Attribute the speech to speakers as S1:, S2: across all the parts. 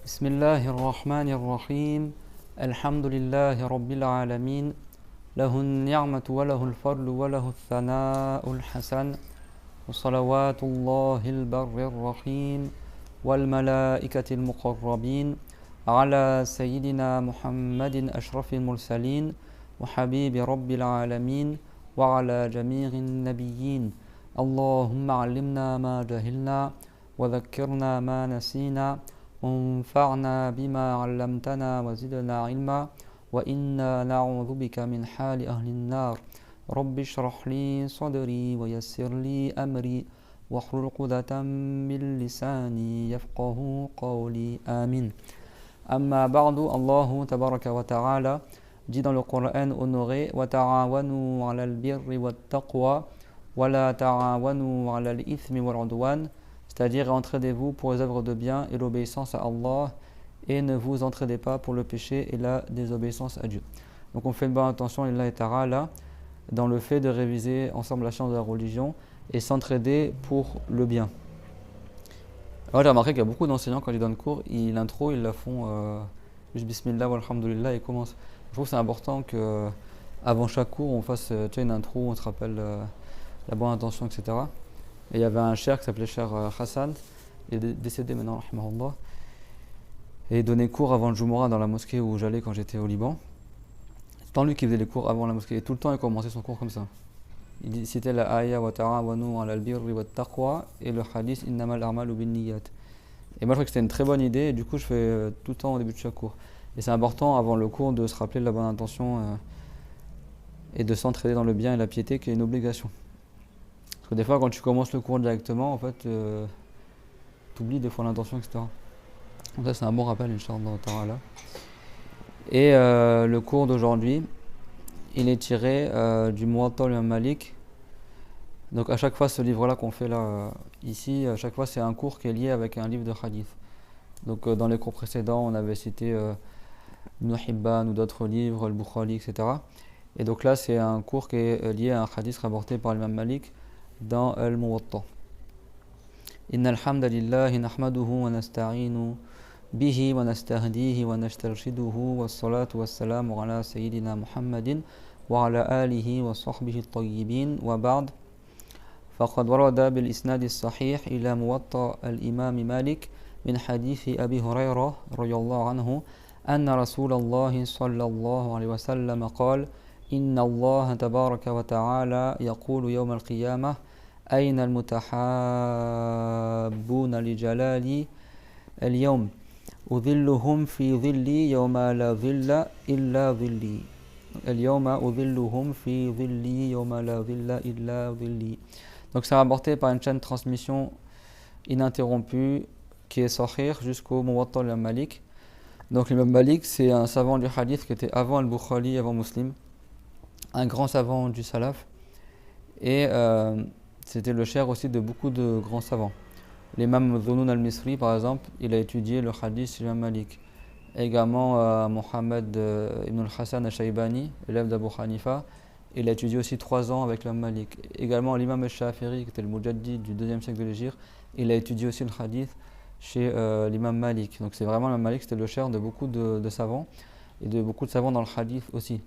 S1: بسم الله الرحمن الرحيم الحمد لله رب العالمين له النعمة وله الفضل وله الثناء الحسن وصلوات الله البر الرحيم والملائكة المقربين على سيدنا محمد أشرف المرسلين وحبيب رب العالمين وعلى جميع النبيين اللهم علمنا ما جهلنا وذكرنا ما نسينا وانفعنا بما علمتنا وزدنا علما وإنا نعوذ بك من حال أهل النار رب اشرح لي صدري ويسر لي أمري واحلل عقدة من لساني يفقه قولي آمين أما بعد الله تبارك وتعالى dit dans le Coran honoré وتعاونوا على البر والتقوى ولا تعاونوا على الإثم والعدوان, c'est-à-dire entraidez-vous pour les œuvres de bien et l'obéissance à Allah et ne vous entraidez pas pour le péché et la désobéissance à Dieu. Donc on fait une bonne attention lillahi ta'ala dans le fait de réviser ensemble la science de la religion et s'entraider pour le bien. Alors j'ai remarqué qu'il y a beaucoup d'enseignants quand ils donnent cours, l'intro ils la font juste bismillah walhamdulillah et commencent. Je trouve que c'est important que avant chaque cours on fasse une intro, on se rappelle la bonne intention, etc. Et il y avait un cher qui s'appelait cher Hassan, il est décédé maintenant, rahimahullah, et il donnait cours avant le Jumu'ah dans la mosquée où j'allais quand j'étais au Liban. C'est tant lui qui faisait les cours avant la mosquée, et tout le temps il commençait son cours comme ça. Il citait la ayah wa ta'awanu 'ala al-birri wat taqwa et le hadith innamal a'malu binniyat. Et moi je crois que c'était une très bonne idée, et du coup je fais tout le temps au début de chaque cours. Et c'est important avant le cours de se rappeler de la bonne intention et de s'entraider dans le bien et la piété qui est une obligation. Parce que des fois quand tu commences le cours directement, en fait tu oublies des fois l'intention, etc. Donc ça c'est un bon rappel, Inch'Allah ta'ala. Et le cours d'aujourd'hui, il est tiré du Muwatta al-Imam Malik. Donc à chaque fois ce livre-là qu'on fait là, ici, à chaque fois c'est un cours qui est lié avec un livre de hadith. Donc dans les cours précédents, on avait cité Ibn Hibban ou d'autres livres, Al-Bukhari, etc. Et donc là c'est un cours qui est lié à un hadith rapporté par l'Imam Malik dans Al-Muwatta. Innal hamdalillah nahmaduhu wa nasta'inu bihi wa nastahdihi wa nastarshiduhu wa salatu wa salamu ala sayyidina Muhammadin wa ala alihi wa sahbihi at-tayyibin wa ba'd. فقد ورد بالإسناد الصحيح إلى موطأ الإمام مالك من حديث أبي هريرة رضي الله عنه أن رسول الله صلى الله عليه وسلم قال إن الله تبارك وتعالى يقول يوم القيامة أين المتحابون لجلالي اليوم أظلهم في ظلي يوم لا ظل إلا ظلي اليوم أظلهم في ظلي يوم لا ظل إلا ظلي. Donc c'est rapporté par une chaîne de transmission ininterrompue qui est Sahih jusqu'au Muwatta al-Imam Malik. Donc l'Imam Malik c'est un savant du hadith qui était avant Al-Bukhari, avant Muslim, un grand savant du salaf, et c'était le cher aussi de beaucoup de grands savants. L'imam Dhunun al-Misri par exemple, il a étudié le hadith de l'Imam Malik. Également Mohammed ibn al-Hassan al-Shaybani, élève d'Abu Hanifa, il a étudié aussi 3 ans avec l'imam Malik. Également l'imam al-Shafiri, qui était le Mujaddid du 2e siècle de l'Hégire, il a étudié aussi le hadith chez l'imam Malik. Donc c'est vraiment l'imam Malik, c'était le cher de beaucoup de savants, et de beaucoup de savants dans le hadith aussi.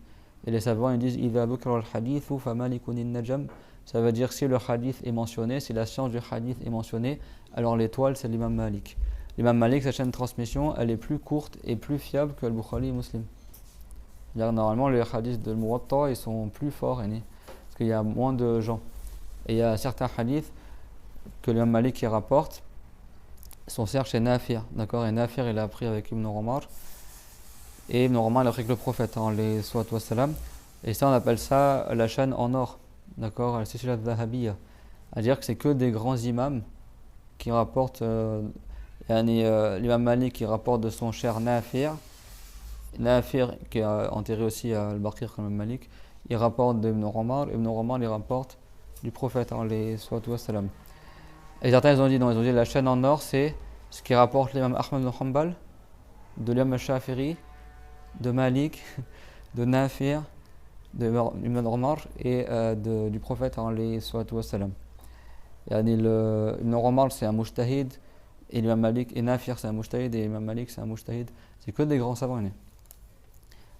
S1: Et les savants ils disent إِذَا بُكِرَ الْحَدِيثُ فَمَالِكٌ النَّجَمُ. Ça veut dire si le hadith est mentionné, si la science du hadith est mentionnée, alors l'étoile c'est l'imam Malik. L'imam Malik, sa chaîne de transmission, elle est plus courte et plus fiable que Al-Bukhari et Muslim. Normalement les hadiths de Muwatta ils sont plus forts, parce qu'il y a moins de gens. Et il y a certains hadiths que l'imam Malik rapporte, sont certes chez Nafir, d'accord, et Nafir il a appris avec Ibn Umar, et Ibn Umar il a appris avec le prophète, les salatu wa salam, et ça on appelle ça la chaîne en or, d'accord, al-Silsila al-Dhahabiyya, à dire que c'est que des grands imams qui rapportent, l'imam Malik qui rapporte de son cher Nafir qui est enterré aussi à Al-Baqir comme Malik, il rapporte d'Ibn Umar, Ibn Umar il rapporte du prophète, les salatu wa salam. Et certains ils ont dit non, ils ont dit la chaîne en or c'est ce qui rapporte l'imam Ahmad ibn Hanbal, de l'imam Shafiri, de Malik, de Nafir, de Ibn Umar et du prophète, les salatu wa salam. Ibn Umar c'est un mujtahid, Et l'imam Malik, et Nafir c'est un mujtahid, et l'imam Malik c'est un mujtahid. C'est que des grands savants.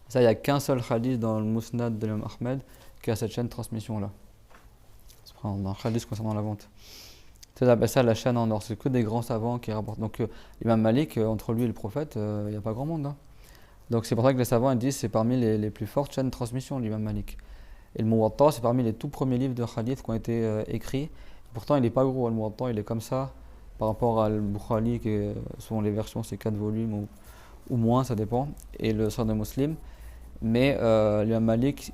S1: Ça, il n'y a qu'un seul hadith dans le Musnad de l'imam Ahmed qui a cette chaîne de transmission-là. Subhanallah, un hadith concernant la vente. C'est ça la chaîne en or, c'est que des grands savants qui rapportent. Donc l'imam Malik, entre lui et le prophète, il n'y a pas grand monde. Hein. Donc c'est pour ça que les savants disent que c'est parmi les plus fortes chaînes de transmission, l'imam Malik. Et le Muwatta, c'est parmi les tout premiers livres de hadith qui ont été écrits. Pourtant, il n'est pas gros, le Muwatta, il est comme ça, par rapport à Al-Bukhari, qui selon les versions, c'est 4 volumes ou moins, ça dépend, et le Sahih de Muslim. Mais l'imam Malik,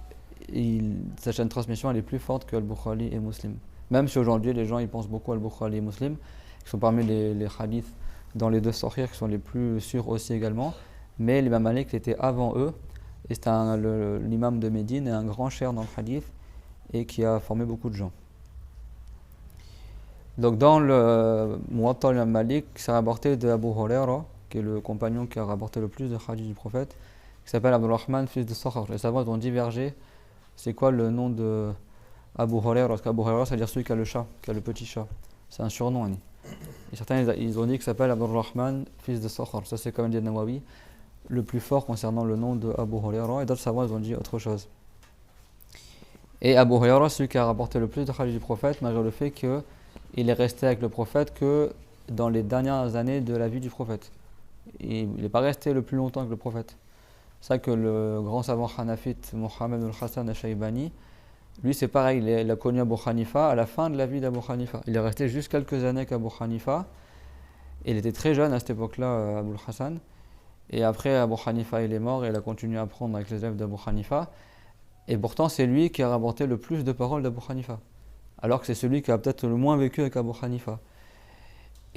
S1: sa chaîne de transmission, elle est plus forte que Al-Bukhari et Muslim. Même si aujourd'hui, les gens ils pensent beaucoup à Al-Bukhari et Muslim, qui sont parmi les hadiths dans les deux sahih, qui sont les plus sûrs aussi également. Mais l'imam Malik était avant eux, et c'était l'imam de Médine et un grand cher dans le hadith, et qui a formé beaucoup de gens. Donc dans le Muwatta l'imam Malik, c'est rapporté de Abu Huraira, qui est le compagnon qui a rapporté le plus de hadiths du prophète, qui s'appelle Abdurrahman, fils de Sakhar. Les savants ont divergé, c'est quoi le nom de Abu Huraira, parce qu'Abu Huraira, c'est-à-dire celui qui a le chat, qui a le petit chat. C'est un surnom. Et certains, ils ont dit qu'il s'appelle Abdurrahman, fils de Sakhar. Ça, c'est comme dit Nawawi, le plus fort concernant le nom de Abu Huraira. Et d'autres savants, ils ont dit autre chose. Et Abu Huraira, celui qui a rapporté le plus de hadiths du prophète, malgré le fait qu'il est resté avec le prophète que dans les dernières années de la vie du prophète. Il n'est pas resté le plus longtemps avec le prophète. C'est ça que le grand savant hanafite Mohammed al-Hassan al-Shaybani, lui c'est pareil, il a connu Abu Hanifa à la fin de la vie d'Abu Hanifa. Il est resté juste quelques années avec Abu Hanifa. Il était très jeune à cette époque-là, Abu Hassan. Et après Abu Hanifa il est mort et il a continué à apprendre avec les élèves d'Abu Hanifa. Et pourtant c'est lui qui a rapporté le plus de paroles d'Abu Hanifa. Alors que c'est celui qui a peut-être le moins vécu avec Abu Hanifa.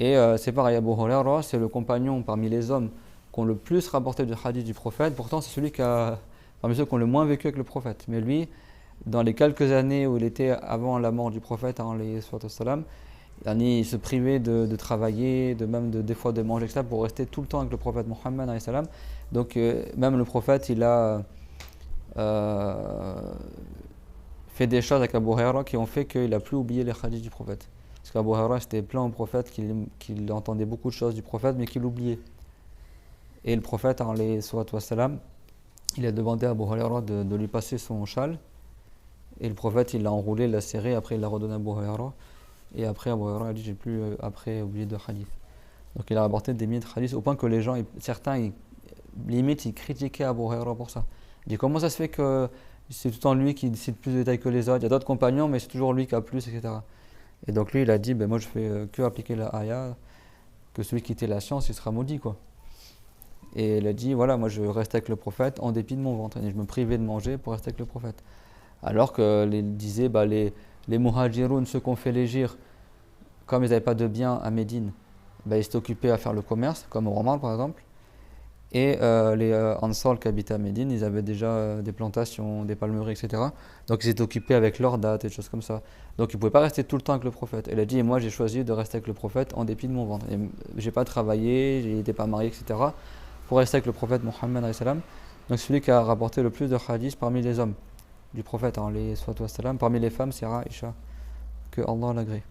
S1: Et c'est pareil, Abu Huraira, c'est le compagnon parmi les hommes qui ont le plus rapporté de hadith du prophète. Pourtant, c'est celui parmi ceux qui ont le moins vécu avec le prophète. Mais lui, dans les quelques années où il était avant la mort du prophète, il se privait de travailler, des fois de manger, etc., pour rester tout le temps avec le prophète Mohammed. Donc, même le prophète, il a fait des choses avec Abu Huraira qui ont fait qu'il n'a plus oublié les hadiths du prophète. Parce qu'Abu Huraira c'était plein au prophète qu'il entendait beaucoup de choses du prophète mais qu'il oubliait. Et le prophète, il a demandé à Abu Huraira de lui passer son châle. Et le prophète il l'a enroulé, il l'a serré, après il l'a redonné à Abu Huraira. Et après Abu Huraira a dit j'ai plus après oublié de hadith. Donc il a rapporté des milliers de hadiths au point que les gens, certains, limite ils critiquaient Abu Huraira pour ça. Il dit comment ça se fait que c'est tout le temps lui qui cite plus de détails que les autres. Il y a d'autres compagnons mais c'est toujours lui qui a plus, etc. Et donc lui il a dit moi je fais que appliquer la ayah, que celui qui tait la science il sera maudit quoi. Et il a dit voilà moi je reste avec le prophète en dépit de mon ventre et je me privais de manger pour rester avec le prophète. Alors que disaient les muhajiroun, ceux qui ont fait l'hégire, comme ils n'avaient pas de biens à Médine, ils s'étaient occupés à faire le commerce comme au Roman par exemple. Et les Ansar qui habitaient à Médine, ils avaient déjà des plantations, des palmeries, etc. Donc ils étaient occupés avec leurs dates et des choses comme ça. Donc ils ne pouvaient pas rester tout le temps avec le prophète. Elle a dit, et moi j'ai choisi de rester avec le prophète en dépit de mon ventre. Je n'ai pas travaillé, je n'étais pas marié, etc. pour rester avec le prophète Mohammed. Donc celui qui a rapporté le plus de hadiths parmi les hommes du prophète, parmi les femmes, c'est Aïcha, que Allah l'agrée.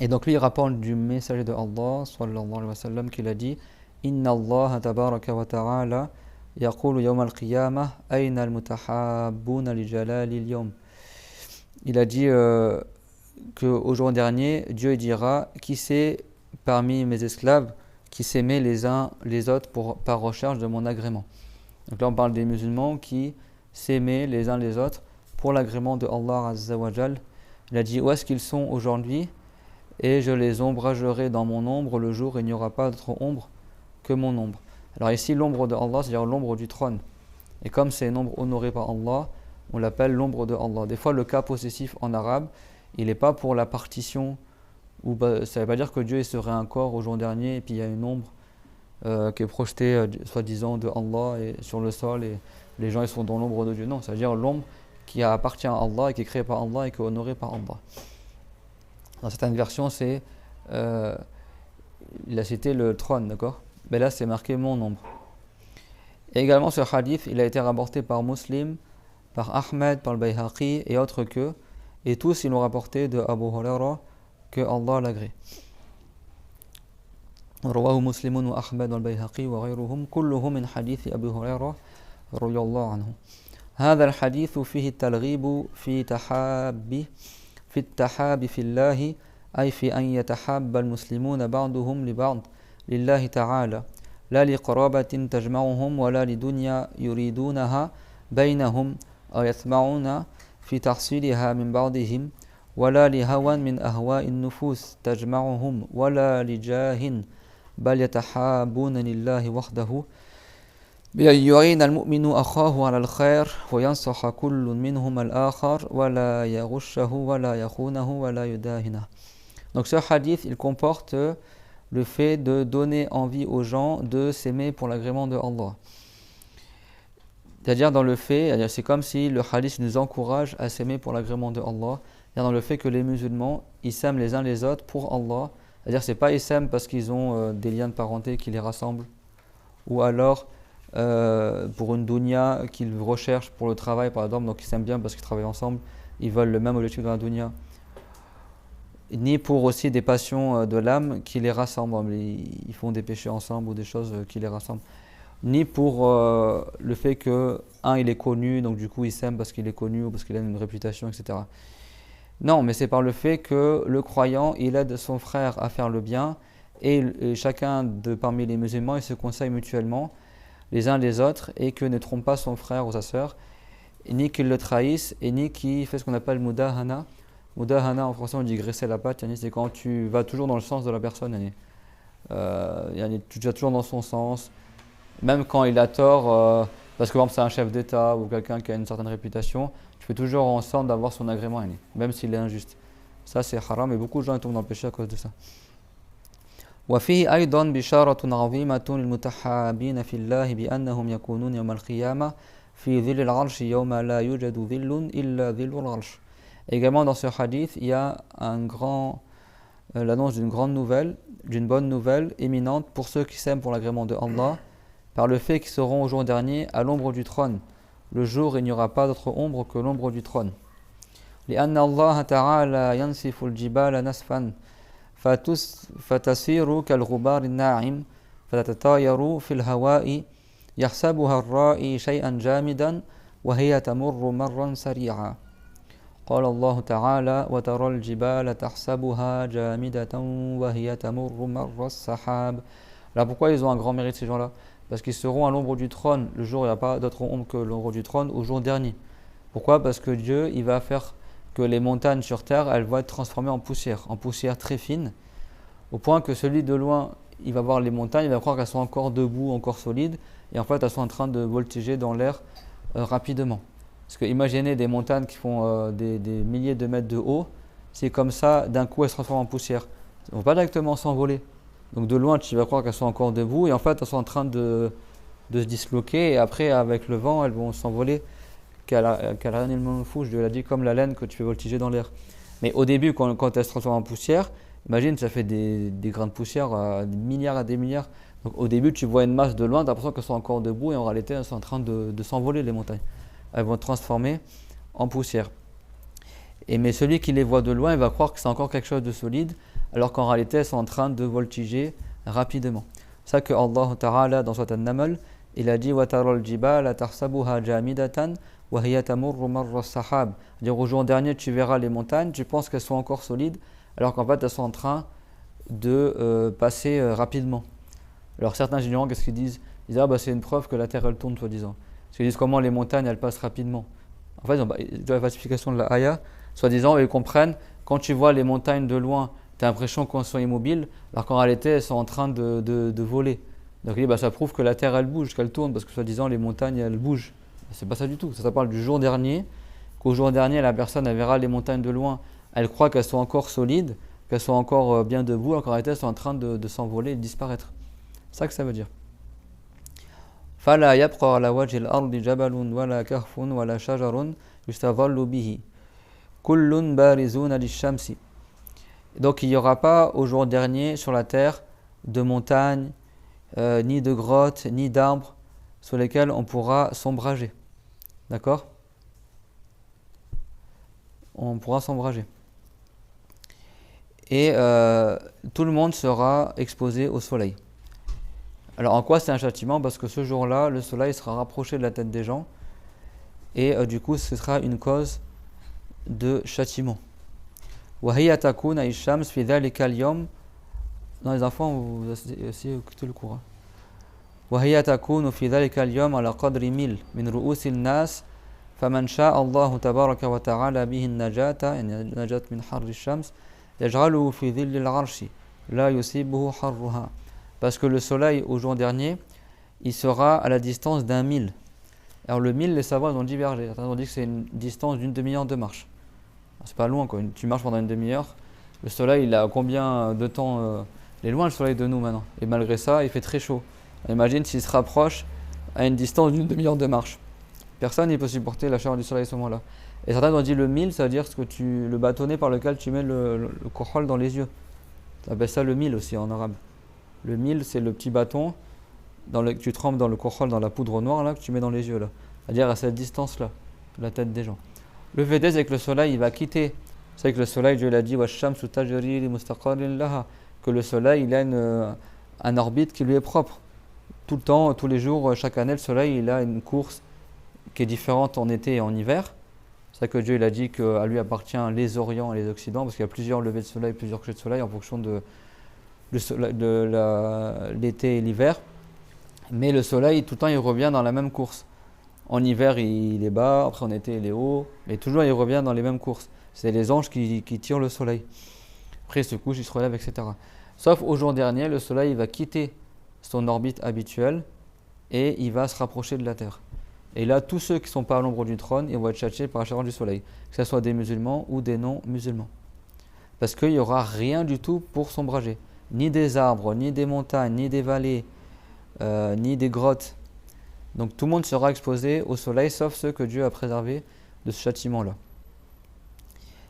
S1: Et donc lui il rapporte du messager de Allah, sallallahu alayhi wa sallam, qu'il a dit, Inna Allah tabaraka wa ta'ala yaqulu yawm al-qiyamah ayna al-mutahabbuna li jalali al-yawm. Il a dit qu'au jour dernier, Dieu dira qui c'est parmi mes esclaves qui s'aimaient les uns les autres par recherche de mon agrément. Donc là on parle des musulmans qui s'aimaient les uns les autres pour l'agrément de Allah Azza wa Jal. Il a dit où est-ce qu'ils sont aujourd'hui et je les ombragerai dans mon ombre le jour où il n'y aura pas d'autre ombre que mon ombre. Alors ici l'ombre de Allah, c'est-à-dire l'ombre du trône. Et comme c'est une ombre honorée par Allah, on l'appelle l'ombre de Allah. Des fois le cas possessif en arabe, il n'est pas pour la partition, ça ne veut pas dire que Dieu serait un corps au jour dernier et puis il y a une ombre qui est projetée soi-disant de Allah et sur le sol et les gens ils sont dans l'ombre de Dieu. Non, c'est-à-dire l'ombre qui appartient à Allah et qui est créée par Allah et qui est honorée par Allah. Dans certaines versions, il a cité le trône, d'accord ? Mais là, c'est marqué mon ombre. Et également, ce hadith, il a été rapporté par Muslim, par Ahmed, par le Bayhaqi et autres qu'eux. Et tous, ils l'ont rapporté de Abu Huraira, que Allah l'agrée. رواه مسلم وأحمد والبيهقي وغيرهم كلهم من حديث أبي هريرة رضي الله عنه. هذا الحديث فيه الترغيب في التحاب في الله، أي في أن يتحاب المسلمون بعضهم لبعض لله تعالى، لا لقرابة تجمعهم ولا لدنيا يريدونها بينهم أو يطمعون في تحصيلها من بعضهم، ولا لهوى من أهواء النفوس تجمعهم ولا لجاه، بل يتحابون لله وحده بأن يعين المؤمن أخاه على الخير وينصح كل منهما الآخر ولا يغشه ولا يخونه ولا يداهنه. Donc ce hadith, il comporte le fait de donner envie aux gens de s'aimer pour l'agrément de Allah. C'est-à-dire dans le fait, c'est comme si le hadith nous encourage à s'aimer pour l'agrément de Allah. C'est-à-dire dans le fait que les musulmans, ils s'aiment les uns les autres pour Allah. C'est-à-dire c'est pas ils s'aiment parce qu'ils ont des liens de parenté qui les rassemblent, ou alors pour une dunya qu'ils recherchent pour le travail par exemple, donc ils s'aiment bien parce qu'ils travaillent ensemble, ils veulent le même objectif dans la dunya, ni pour aussi des passions de l'âme qui les rassemblent, ils font des péchés ensemble ou des choses qui les rassemblent, ni pour le fait que un il est connu donc du coup il s'aime parce qu'il est connu ou parce qu'il a une réputation, etc. Non, mais c'est par le fait que le croyant il aide son frère à faire le bien, et chacun parmi les musulmans il se conseille mutuellement les uns les autres, et que ne trompe pas son frère ou sa sœur, ni qu'il le trahisse, et ni qu'il fait ce qu'on appelle mudahana. Mudahana en français on dit graisser la patte, c'est quand tu vas toujours dans le sens de la personne, tu vas toujours dans son sens, même quand il a tort, parce que par exemple c'est un chef d'État ou quelqu'un qui a une certaine réputation, tu fais toujours en sorte d'avoir son agrément, même s'il est injuste. Ça c'est haram, et beaucoup de gens tombent dans le péché à cause de ça. وفيه أيضا بشارة عظيمة للمتحابين في الله بأنهم يكونون يوم القيامة في ظل العرش يوم لا يوجد ظل إلا ظل العرش. Également dans ce hadith, il y a l'annonce d'une grande nouvelle, d'une bonne nouvelle éminente pour ceux qui s'aiment pour l'agrément de Allah, par le fait qu'ils seront au jour dernier à l'ombre du trône. Le jour, il n'y aura pas d'autre ombre que l'ombre du trône. لأن الله تعالى ينسف الجبال نسفا فتسير كالغبار الناعم فتتطاير في الهواء يحسبها الرائي شيئا جامدا وهي تمر مرا سريعا. قال الله تعالى وترى الجبال تحسبها جامدة وهي تمر مر السحاب. Là pourquoi ils ont un grand mérite ces gens-là? Parce qu'ils seront à l'ombre du trône le jour où il n'y a pas d'autre ombre que l'ombre du trône au jour dernier. Pourquoi? Parce que Dieu il va faire que les montagnes sur terre, elles vont être transformées en poussière très fine, au point que celui de loin, il va voir les montagnes, il va croire qu'elles sont encore debout, encore solides, et en fait elles sont en train de voltiger dans l'air rapidement. Parce que imaginez des montagnes qui font des milliers de mètres de haut, c'est comme ça, d'un coup elles se transforment en poussière. Elles ne vont pas directement s'envoler. Donc de loin tu vas croire qu'elles sont encore debout, et en fait elles sont en train de se disloquer, et après avec le vent elles vont s'envoler. Je l'ai dit, comme la laine que tu fais voltiger dans l'air. Mais au début, quand elle se transforme en poussière, imagine, ça fait des grains de poussière, des milliards et des milliards. Donc au début, tu vois une masse de loin, tu as l'impression qu'elles sont encore debout, et en réalité, elles sont en train de s'envoler, les montagnes. Elles vont se transformer en poussière. Mais celui qui les voit de loin, il va croire que c'est encore quelque chose de solide, alors qu'en réalité, elles sont en train de voltiger rapidement. C'est ça que Allah Ta'ala, dans Surat An-Naml, il a dit « وَتَرَى الْجِبَالَ تَحْسَبُهَا جَامِدَةً وَهِيَ تَمُرُّ مَرَّ السَّحَابِ » C'est-à-dire au jour dernier, tu verras les montagnes, tu penses qu'elles sont encore solides, alors qu'en fait, elles sont en train de passer rapidement. Alors certains ignorants, qu'est-ce qu'ils disent? Ils disent « Ah c'est une preuve que la Terre, elle tourne, soi-disant. » Parce qu'ils disent comment les montagnes, elles passent rapidement. En fait, dans la falsification de la Aya, soi-disant, ils comprennent, quand tu vois les montagnes de loin, tu as l'impression qu'elles sont immobiles, alors qu'en réalité, elles sont en train de voler. Donc il dit, ça prouve que la Terre, elle bouge, qu'elle tourne, parce que soi-disant, les montagnes, elles bougent. C'est pas ça du tout. Ça parle du jour dernier, qu'au jour dernier, la personne, elle verra les montagnes de loin, elle croit qu'elles sont encore solides, qu'elles sont encore bien debout, alors qu'en réalité, elles sont en train de s'envoler et de disparaître. C'est ça que ça veut dire. فَلَا يَبْقَى عَلَى وَجْهِ الْأَرْضِ جَبَلٌ وَلَا كَهْفٌ وَلَا شَجَرٌ يُسْتَظَلُّ بِهِ كُلٌّ بَارِزُونَ لِلشَّمْسِ. Donc il n'y aura pas au jour dernier sur la terre de montagnes, ni de grottes, ni d'arbres sur lesquels on pourra s'ombrager. D'accord? On pourra s'ombrager. et tout le monde sera exposé au soleil. Alors en quoi c'est un châtiment? Parce que ce jour-là, le soleil sera rapproché de la tête des gens et du coup ce sera une cause de châtiment. وَهِيَ تَكُونَ الشَّمْسُ فِي ذَلِكَ الْيَوْمِ. Dans les enfants, vous essayez d'écouter le cours. وَهِيَ تَكُونُ فِي ذَلِكَ الْيَوْمِ على قدر مِلْ من رؤوس الناس فمن شاء الله تبارك وتعالى به النجاة يعني النجاة من حر الشمس يجعله في ظل العرش لا يصيبه حرها. Parce que le soleil au jour dernier, il sera à la distance d'un mille. Alors le mille, les savants ont divergé. Certains ont dit que c'est une distance d'une demi-heure de marche. C'est pas loin quoi. Tu marches pendant une demi-heure. Le soleil, il a combien de temps il est loin le soleil de nous maintenant. Et malgré ça, il fait très chaud. Imagine s'il se rapproche à une distance d'une demi-heure de marche. Personne ne peut supporter la chaleur du soleil à ce moment-là. Et certains ont dit le mille, ça veut dire le bâtonnet par lequel tu mets le kohol dans les yeux. On appelle ça le mille aussi en arabe. Le mille, c'est le petit bâton que tu trempes dans le kohol, dans la poudre noire là, que tu mets dans les yeux là. C'est-à-dire à cette distance-là, de la tête des gens. Le fait est, c'est que le soleil, il va quitter. C'est que le soleil, Dieu l'a dit, que le soleil, il a un orbite qui lui est propre. Tout le temps, tous les jours, chaque année, le soleil, il a une course qui est différente en été et en hiver. C'est ça que Dieu il a dit qu'à lui appartient les orients et les occidents, parce qu'il y a plusieurs levées de soleil, plusieurs couchers de soleil en fonction de l'été et l'hiver. Mais le soleil, tout le temps, il revient dans la même course. En hiver, il est bas, après en été, il est haut, mais toujours, il revient dans les mêmes courses. C'est les anges qui tirent le soleil. Après, il se couche, il se relève, etc. Sauf au jour dernier, le soleil il va quitter son orbite habituelle et il va se rapprocher de la terre. Et là, tous ceux qui ne sont pas à l'ombre du trône, ils vont être châtiés par la chaleur du soleil, que ce soit des musulmans ou des non-musulmans. Parce qu'il n'y aura rien du tout pour s'ombrager. Ni des arbres, ni des montagnes, ni des vallées, ni des grottes. Donc tout le monde sera exposé au soleil, sauf ceux que Dieu a préservés de ce châtiment-là.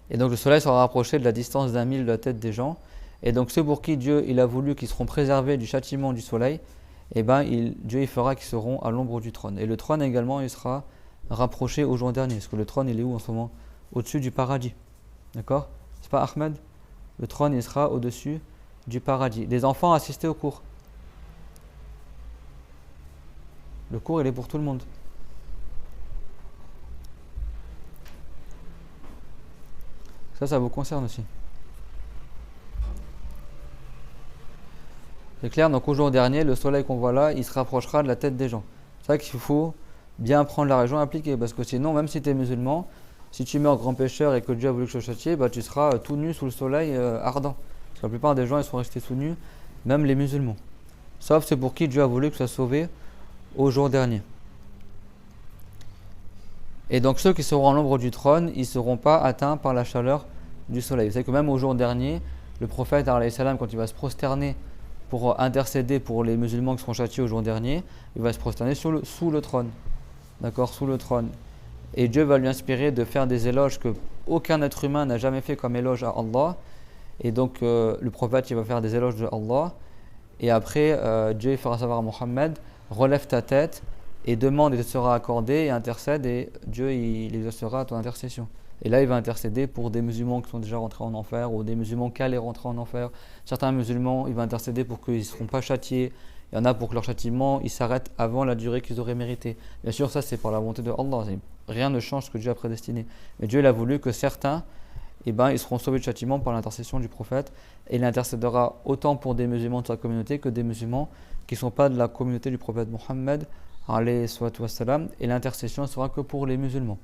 S1: Et donc le soleil sera rapproché de la distance d'un mille de la tête des gens. Et donc ceux pour qui Dieu il a voulu qu'ils seront préservés du châtiment du soleil, Dieu il fera qu'ils seront à l'ombre du trône. Et le trône également, il sera rapproché au jour dernier. Parce que le trône, il est où en ce moment? Au-dessus du paradis. D'accord? C'est pas Ahmed? Le trône, il sera au-dessus du paradis. Les enfants assistaient au cours. Le cours, il est pour tout le monde. Ça vous concerne aussi. C'est clair, donc au jour dernier, le soleil qu'on voit là, il se rapprochera de la tête des gens. C'est vrai qu'il faut bien prendre la raison appliquée, parce que sinon, même si tu es musulman, si tu meurs grand pécheur et que Dieu a voulu que je te châtie, tu seras tout nu sous le soleil ardent. Parce que la plupart des gens, ils sont restés tout nus, même les musulmans. Sauf c'est pour qui Dieu a voulu que soit sauvé au jour dernier. Et donc ceux qui seront à l'ombre du trône, ils ne seront pas atteints par la chaleur du soleil. Vous savez que même au jour dernier, le prophète, quand il va se prosterner pour intercéder pour les musulmans qui seront châtiés au jour dernier, il va se prosterner sous le trône. D'accord, sous le trône. Et Dieu va lui inspirer de faire des éloges que aucun être humain n'a jamais fait comme éloge à Allah. Et donc le prophète il va faire des éloges de Allah. Et après, Dieu fera savoir à Mohammed, relève ta tête et demande et te sera accordé et intercède et Dieu il exaucera à ton intercession. Et là il va intercéder pour des musulmans qui sont déjà rentrés en enfer ou des musulmans qui allaient rentrer en enfer. Certains musulmans il va intercéder pour qu'ils ne seront pas châtiés. Il y en a pour que leur châtiment il s'arrête avant la durée qu'ils auraient mérité. Bien sûr ça c'est par la volonté de Allah. Rien ne change ce que Dieu a prédestiné. Mais Dieu il a voulu que certains ils seront sauvés de châtiment par l'intercession du prophète et il intercédera autant pour des musulmans de sa communauté que des musulmans qui ne sont pas de la communauté du prophète Mohammed et l'intercession ne sera que pour les musulmans.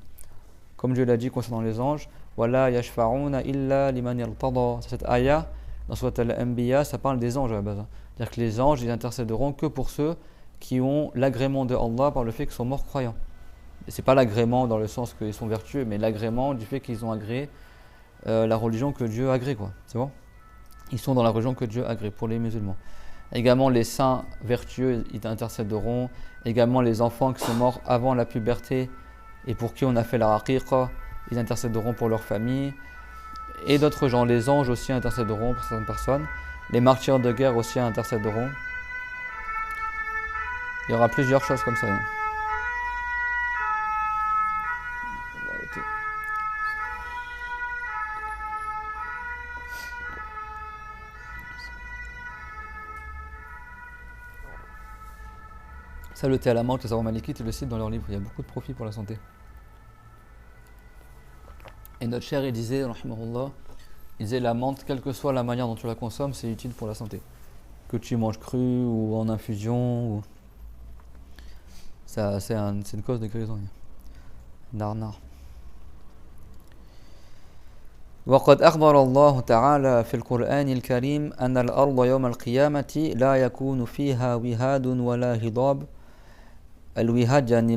S1: Comme Dieu l'a dit concernant les anges, Wala yashfa'una illa liman yartada. Cette ayah, dans Surat Al-Anbiya, ça parle des anges à la base. C'est-à-dire que les anges, ils intercéderont que pour ceux qui ont l'agrément de Allah par le fait qu'ils sont morts croyants. Et c'est pas l'agrément dans le sens qu'ils sont vertueux, mais l'agrément du fait qu'ils ont agréé la religion que Dieu agrée, quoi. C'est bon? Ils sont dans la religion que Dieu agrée pour les musulmans. Également les saints vertueux, ils intercéderont. Également les enfants qui sont morts avant la puberté et pour qui on a fait la haqiqa, ils intercéderont pour leur famille. Et d'autres gens, les anges aussi intercéderont pour certaines personnes. Les martyrs de guerre aussi intercéderont. Il y aura plusieurs choses comme ça. Ça, le thé à la menthe, les savants malikites, ils le citent dans leurs livres. Il y a beaucoup de profit pour la santé. Et notre cher, il disait, rahimahullah, il disait la menthe, quelle que soit la manière dont tu la consommes, c'est utile pour la santé. Que tu manges cru ou en infusion, ça, c'est une cause de guérison. Nar. وقد أخبر الله تعالى في القرآن الكريم أن الأرض يوم القيامة لا يكون فيها وهاد ولا هضاب. الوهاد يعني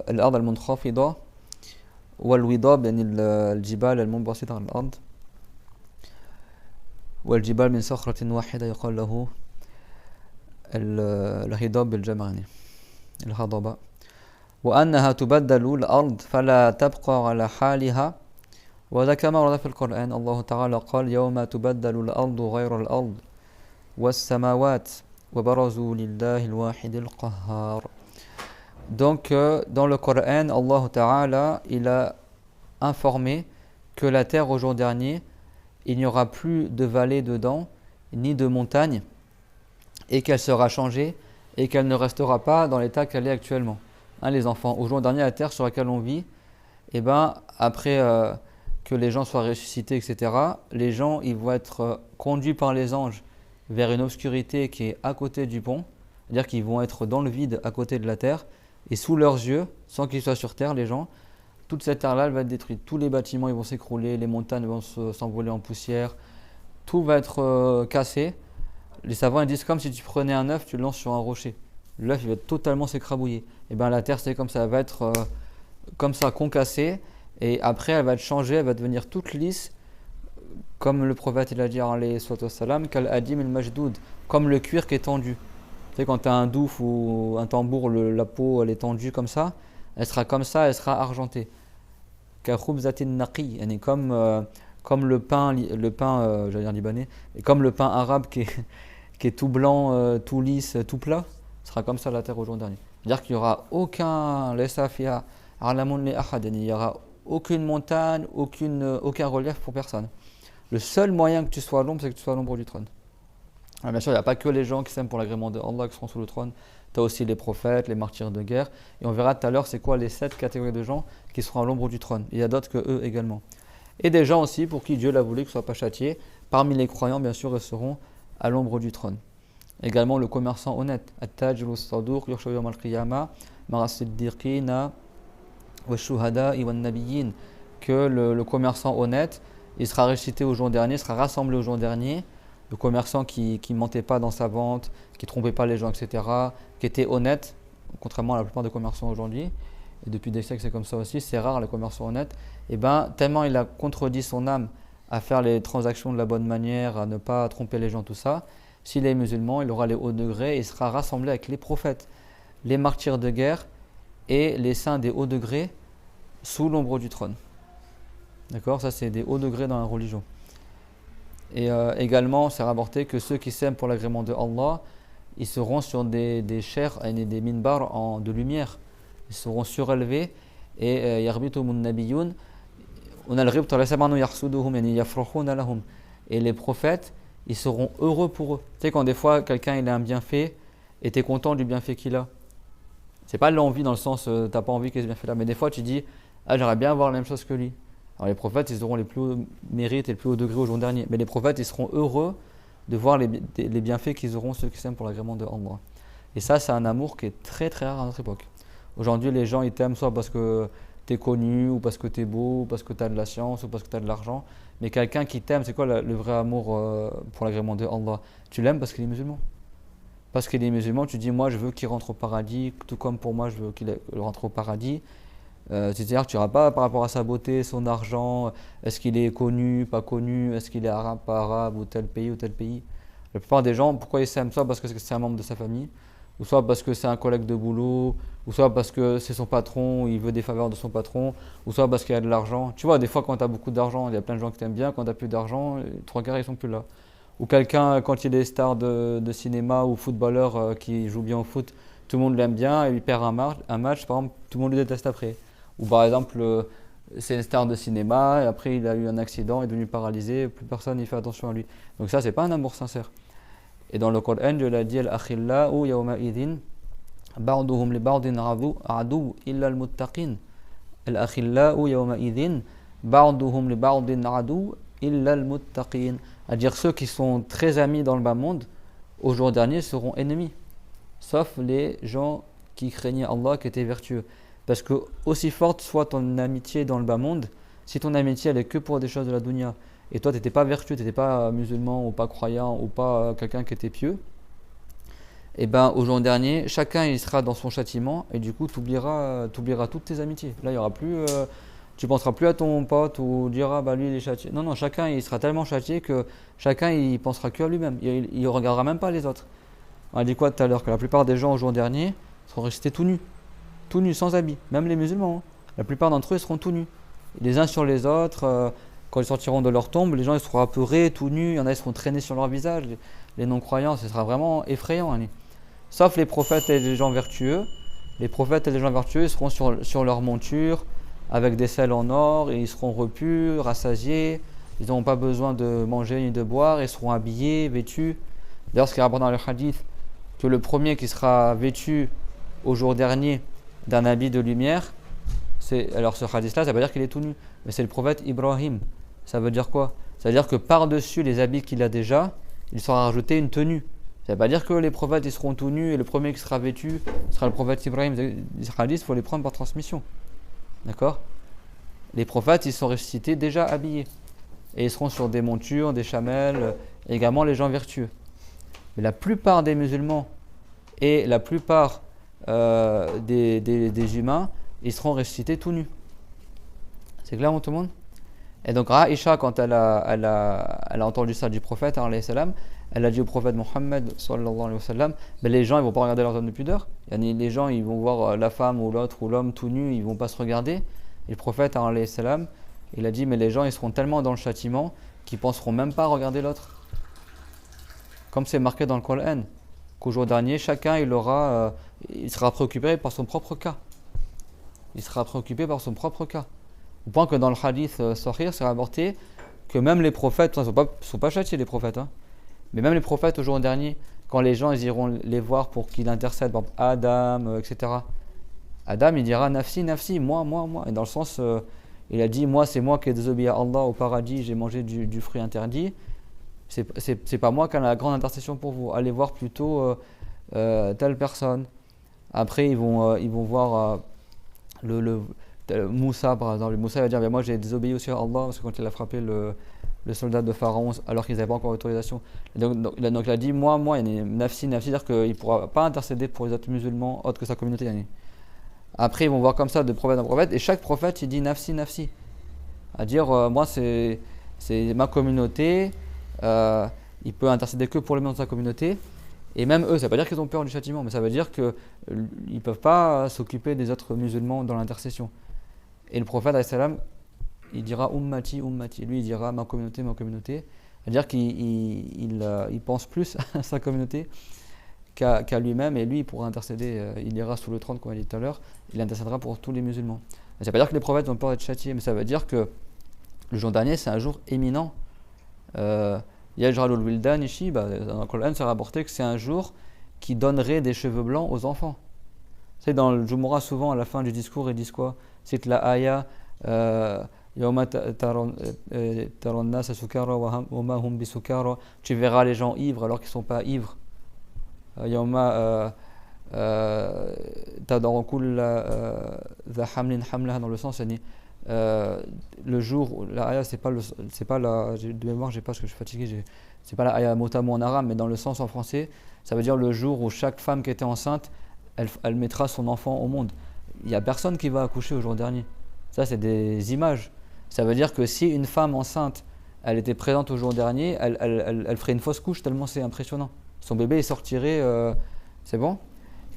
S1: الأرض المنخفضة، والوضاب يعني الجبال المنبسطة على الأرض، والجبال من صخرة واحدة يقال له الهضاب بالجمع يعني الهضبة. وأنها تبدل الأرض فلا تبقى على حالها، وذا كما ورد في القرآن الله تعالى قال يوم تبدل الأرض غير الأرض والسماوات وبرزوا لله الواحد القهار. Donc dans le Coran, Allah Ta'ala, il a informé que la terre au jour dernier, il n'y aura plus de vallées dedans, ni de montagnes, et qu'elle sera changée, et qu'elle ne restera pas dans l'état qu'elle est actuellement. Hein, les enfants, au jour dernier, la terre sur laquelle on vit, et après que les gens soient ressuscités, etc., les gens ils vont être conduits par les anges vers une obscurité qui est à côté du pont, c'est-à-dire qu'ils vont être dans le vide à côté de la terre, et sous leurs yeux, sans qu'ils soient sur terre, les gens, toute cette terre-là, elle va être détruite. Tous les bâtiments ils vont s'écrouler, les montagnes vont s'envoler en poussière, tout va être cassé. Les savants ils disent comme si tu prenais un œuf, tu le lances sur un rocher. L'œuf il va totalement s'écrabouiller. Et bien la terre c'est comme ça, elle va être comme ça concassée, et après elle va être changée, elle va devenir toute lisse, comme le prophète il a dit alayhi salam, kal adim il majdoud, comme le cuir qui est tendu. Tu sais, quand tu as un douf ou un tambour, la peau elle est tendue comme ça, elle sera comme ça, elle sera argentée. Kakhubzatin naqi, comme le pain j'allais dire libanais, et comme le pain arabe qui est tout blanc, tout lisse, tout plat, ce sera comme ça la terre au jour dernier. C'est-à-dire qu'il n'y aura aucun lesafia, alamun li ahad, il n'y aura aucune montagne, aucun relief pour personne. Le seul moyen que tu sois à l'ombre, c'est que tu sois à l'ombre du trône. Alors bien sûr, il n'y a pas que les gens qui s'aiment pour l'agrément de Allah qui seront sous le trône. Tu as aussi les prophètes, les martyrs de guerre. Et on verra tout à l'heure c'est quoi les 7 catégories de gens qui seront à l'ombre du trône. Il y a d'autres que eux également. Et des gens aussi pour qui Dieu l'a voulu qu'ils ne soient pas châtiés. Parmi les croyants, bien sûr, ils seront à l'ombre du trône. Également le commerçant honnête. At-tajru as-saduq yuhsharu yawm al-qiyamah ma'a as-siddiqina wash-shuhada'i wan-nabiyyin. Que le commerçant honnête, il sera récité au jour dernier, sera rassemblé au jour dernier. Le commerçant qui ne mentait pas dans sa vente, qui ne trompait pas les gens, etc., qui était honnête, contrairement à la plupart des commerçants aujourd'hui, et depuis des siècles c'est comme ça aussi, c'est rare les commerçants honnêtes, et tellement il a contredit son âme à faire les transactions de la bonne manière, à ne pas tromper les gens, tout ça, s'il est musulman, il aura les hauts degrés et il sera rassemblé avec les prophètes, les martyrs de guerre et les saints des hauts degrés sous l'ombre du trône. D'accord, ça c'est des hauts degrés dans la religion. Et également, c'est rapporté que ceux qui s'aiment pour l'agrément de Allah, ils seront sur des chairs et des minbars de lumière. Ils seront surélevés. Et yarbitumun nabiyun, on a le ribt lasamanu yarsuduhum yani yafrahuna lahum. Et les prophètes, ils seront heureux pour eux. Tu sais, quand des fois quelqu'un il a un bienfait et tu es content du bienfait qu'il a. C'est pas l'envie dans le sens, t'as pas envie qu'il ait ce bienfait-là. Mais des fois, tu dis, ah, j'aimerais bien avoir la même chose que lui. Alors les prophètes, ils auront les plus hauts mérites et le plus haut degré au jour dernier. Mais les prophètes, ils seront heureux de voir les bienfaits qu'ils auront, ceux qui s'aiment pour l'agrément de Allah. Et ça, c'est un amour qui est très très rare à notre époque. Aujourd'hui, les gens, ils t'aiment soit parce que tu es connu, ou parce que tu es beau, ou parce que tu as de la science, ou parce que tu as de l'argent. Mais quelqu'un qui t'aime, c'est quoi le vrai amour pour l'agrément de Allah? Tu l'aimes parce qu'il est musulman. Parce qu'il est musulman, tu dis, moi, je veux qu'il rentre au paradis, tout comme pour moi, je veux qu'il rentre au paradis. C'est-à-dire que tu n'iras pas par rapport à sa beauté, son argent, est-ce qu'il est connu, pas connu, est-ce qu'il est arabe, pas arabe, ou tel pays. La plupart des gens, pourquoi ils s'aiment? Soit parce que c'est un membre de sa famille, ou soit parce que c'est un collègue de boulot, ou soit parce que c'est son patron, il veut des faveurs de son patron, ou soit parce qu'il a de l'argent. Tu vois, des fois quand tu as beaucoup d'argent, il y a plein de gens qui t'aiment bien, quand tu n'as plus d'argent, les 3/4 ils sont plus là. Ou quelqu'un, quand il est star de cinéma ou footballeur qui joue bien au foot, tout le monde l'aime bien, et il perd un match, par exemple, tout le monde le déteste après. Ou par exemple, c'est une star de cinéma, et après il a eu un accident, il est devenu paralysé, plus personne n'y fait attention à lui. Donc ça, c'est pas un amour sincère. Et dans le Coran, Dieu l'a dit, Al-akhillau yawma idhin بعضهم لبعض عدو إلا المتقين الأخلاء يومئذ بعضهم لبعض عدو إلا المتقين. C'est-à-dire ceux qui sont très amis dans le bas monde, au jour dernier seront ennemis, sauf les gens qui craignaient Allah, qui étaient vertueux. Parce que aussi forte soit ton amitié dans le bas monde, si ton amitié elle est que pour des choses de la dunya, et toi tu n'étais pas vertueux, tu n'étais pas musulman ou pas croyant ou pas quelqu'un qui était pieux, et ben au jour dernier, chacun il sera dans son châtiment et du coup tu oublieras toutes tes amitiés. Là il y aura plus, tu penseras plus à ton pote ou diras bah lui il est châtié. Non non, chacun il sera tellement châtié que chacun il pensera que à lui-même. Il regardera même pas les autres. On a dit quoi tout à l'heure, que la plupart des gens au jour dernier seront restés tout nus sans habits, même les musulmans. Hein. La plupart d'entre eux seront tout nus, les uns sur les autres. Quand ils sortiront de leur tombe, les gens ils seront apeurés, tout nus. Il y en a ils seront traînés sur leur visage. Les non-croyants, ce sera vraiment effrayant. Hein. Sauf les prophètes et les gens vertueux. Les prophètes et les gens vertueux seront sur leur monture avec des selles en or et ils seront repus, rassasiés. Ils n'auront pas besoin de manger ni de boire. Ils seront habillés, vêtus. D'ailleurs, ce qui est rapporté dans le hadith, que le premier qui sera vêtu au jour dernier d'un habit de lumière, alors ce hadith-là, ça veut dire qu'il est tout nu. Mais c'est le prophète Ibrahim. Ça veut dire quoi? Ça veut dire que par-dessus les habits qu'il a déjà, il sera rajouté une tenue. Ça ne veut pas dire que les prophètes ils seront tout nus et le premier qui sera vêtu sera le prophète Ibrahim. Les hadiths, il faut les prendre par transmission. D'accord? Les prophètes, ils sont ressuscités déjà habillés. Et ils seront sur des montures, des chamelles, également les gens vertueux. Mais la plupart des musulmans et la plupart des humains, ils seront ressuscités tout nus. C'est clair, tout le monde? Et donc Aïcha, quand elle a entendu ça du prophète, elle a dit au prophète Mohammed sallallahu alayhi wa sallam, les gens ils vont pas regarder leur zone de pudeur. Les gens ils vont voir la femme ou l'autre ou l'homme tout nu, ils vont pas se regarder. Et le prophète alayhi salam, il a dit mais les gens ils seront tellement dans le châtiment qu'ils penseront même pas à regarder l'autre. Comme c'est marqué dans le Coran, qu'au jour dernier chacun il sera préoccupé par son propre cas. Il sera préoccupé par son propre cas. Au point que dans le hadith Sahih, c'est rapporté que même les prophètes, ils ne sont pas châtiés les prophètes, hein, mais même les prophètes au jour dernier, quand les gens ils iront les voir pour qu'ils intercèdent, par exemple Adam, etc. Adam il dira nafsi, nafsi, moi. Et dans le sens, il a dit moi c'est moi qui ai désobéi à Allah au paradis, j'ai mangé du fruit interdit. C'est pas moi qui ai la grande intercession pour vous. Allez voir plutôt telle personne. Après ils vont voir Moussa par exemple. Moussa va dire moi j'ai désobéi aussi à Allah parce que quand il a frappé le soldat de Pharaon alors qu'ils n'avaient pas encore autorisation. Donc il a dit moi il y a nafsi, c'est-à-dire qu'il ne pourra pas intercéder pour les autres musulmans autres que sa communauté. Après ils vont voir comme ça de prophète en prophète et chaque prophète il dit nafsi. À dire moi c'est ma communauté, il peut intercéder que pour les membres de sa communauté. Et même eux, ça ne veut pas dire qu'ils ont peur du châtiment, mais ça veut dire qu'ils ne peuvent pas s'occuper des autres musulmans dans l'intercession. Et le prophète, il dira ummati. Lui, il dira ma communauté. C'est-à-dire qu'il pense plus à sa communauté qu'à lui-même, et lui, il pourra intercéder. Il ira sous le trône, comme on a dit tout à l'heure, il intercédera pour tous les musulmans. Ça ne veut pas dire que les prophètes ont peur d'être châtiés, mais ça veut dire que le jour dernier, c'est un jour éminent. Yajralul Wildan ici, dans le Coran, c'est rapporté que c'est un jour qui donnerait des cheveux blancs aux enfants. C'est dans le Jumu'ah, souvent à la fin du discours, ils disent quoi? C'est la ayah Yawma taron nas sukara wa ma hum bisukara. Tu verras les gens ivres alors qu'ils ne sont pas ivres. Yawma tadaru kulla dha hamlin hamlaha, dans le sens le jour où la ayah c'est pas la de mémoire, j'ai pas parce que je suis fatigué, c'est pas la ayah mot à mot en arabe, mais dans le sens en français ça veut dire le jour où chaque femme qui était enceinte elle mettra son enfant au monde. Il n'y a personne qui va accoucher au jour dernier. Ça c'est des images. Ça veut dire que si une femme enceinte elle était présente au jour dernier, elle ferait une fausse couche tellement c'est impressionnant. Son bébé il sortirait, c'est bon.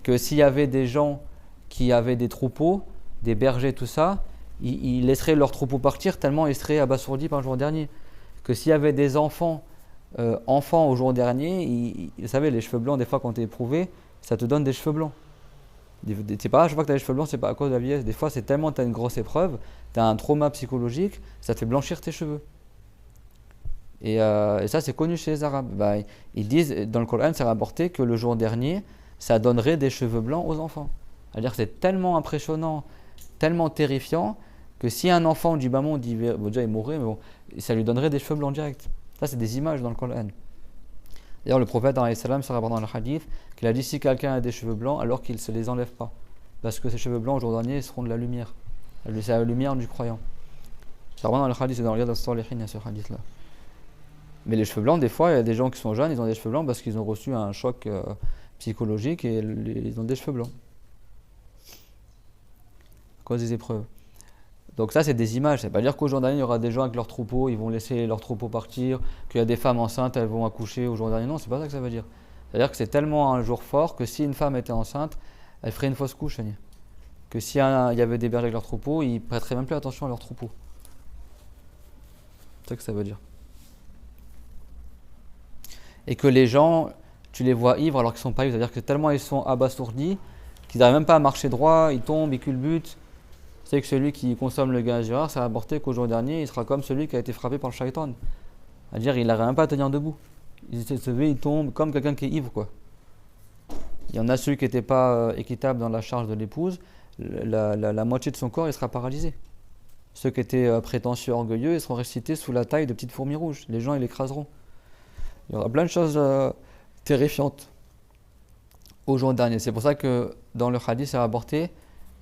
S1: Que s'il y avait des gens qui avaient des troupeaux, des bergers, tout ça, ils laisseraient leurs troupeaux partir tellement ils seraient abasourdis par le jour dernier. Que s'il y avait des enfants au jour dernier, vous savez, les cheveux blancs, des fois quand tu es éprouvé, ça te donne des cheveux blancs. C'est pas à chaque fois que tu as les cheveux blancs, c'est pas à cause de la vieillesse. Des fois, c'est tellement tu as une grosse épreuve, tu as un trauma psychologique, ça te fait blanchir tes cheveux. Et ça, c'est connu chez les Arabes. Ils disent, dans le Coran, c'est rapporté que le jour dernier, ça donnerait des cheveux blancs aux enfants. C'est-à-dire que c'est tellement impressionnant, tellement terrifiant, que si un enfant du bas monde, bon, déjà il mourrait, mais bon, ça lui donnerait des cheveux blancs directs. Ça, c'est des images dans le Coran. D'ailleurs, le prophète, ça rapporte dans le hadith, qu'il a dit si quelqu'un a des cheveux blancs, alors qu'il ne se les enlève pas. Parce que ces cheveux blancs, au jour dernier, seront de la lumière. C'est la lumière du croyant. Ça reprend dans le hadith, c'est dans le Riyad al-Salihin, il y a ce hadith-là. Mais les cheveux blancs, des fois, il y a des gens qui sont jeunes, ils ont des cheveux blancs parce qu'ils ont reçu un choc psychologique et ils ont des cheveux blancs. À cause des épreuves. Donc ça, c'est des images. Ça ne veut pas dire qu'au jour dernier, il y aura des gens avec leurs troupeaux, ils vont laisser leurs troupeaux partir, qu'il y a des femmes enceintes, elles vont accoucher au jour dernier. Non, c'est pas ça que ça veut dire. C'est-à-dire que c'est tellement un jour fort que si une femme était enceinte, elle ferait une fausse couche. Que s'il y avait des bergers avec leurs troupeaux, ils prêteraient même plus attention à leurs troupeaux. C'est ça que ça veut dire. Et que les gens, tu les vois ivres alors qu'ils ne sont pas ivres. C'est-à-dire que tellement ils sont abasourdis qu'ils n'arrivent même pas à marcher droit, ils tombent, ils culbutent. C'est que celui qui consomme le gaz gérard, ça a apporté qu'au jour dernier, il sera comme celui qui a été frappé par le shaitan. C'est-à-dire il n'arrive même pas à tenir debout. Il essaie de se lever, il tombe comme quelqu'un qui est ivre, quoi. Il y en a celui qui n'était pas équitable dans la charge de l'épouse, la moitié de son corps, il sera paralysé. Ceux qui étaient prétentieux, orgueilleux, ils seront ressuscités sous la taille de petites fourmis rouges. Les gens, ils l'écraseront. Il y aura plein de choses terrifiantes au jour dernier. C'est pour ça que dans le hadith, ça a rapporté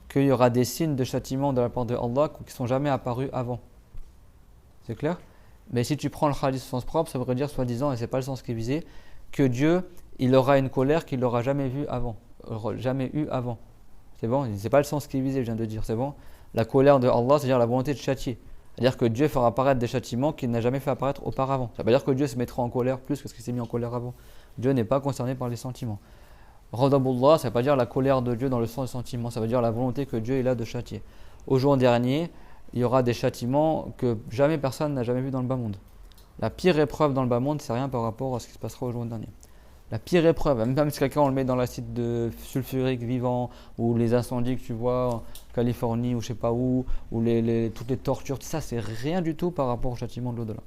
S1: qu'il y aura des signes de châtiment de la part de Allah qui ne sont jamais apparus avant. C'est clair? Mais si tu prends le hadith au sens propre, ça voudrait dire soi-disant, et ce n'est pas le sens qui est visé, que Dieu, il aura une colère qu'il n'aura jamais vue avant. Jamais eu avant. C'est bon? Ce n'est pas le sens qui est visé, je viens de dire. C'est bon? La colère de Allah, c'est-à-dire la volonté de châtier. C'est-à-dire que Dieu fera apparaître des châtiments qu'il n'a jamais fait apparaître auparavant. Ça ne veut pas dire que Dieu se mettra en colère plus que ce qu'il s'est mis en colère avant. Dieu n'est pas concerné par les sentiments. Radabullah, ça ne veut pas dire la colère de Dieu dans le sens du sentiment, ça veut dire la volonté que Dieu a de châtier. Au jour dernier, il y aura des châtiments que jamais personne n'a jamais vu dans le bas monde. La pire épreuve dans le bas monde, c'est rien par rapport à ce qui se passera au jour dernier. La pire épreuve, même si quelqu'un on le met dans l'acide sulfurique vivant, ou les incendies que tu vois en Californie, ou je sais pas où, ou toutes les tortures, tout ça, c'est rien du tout par rapport au châtiment de l'au-delà.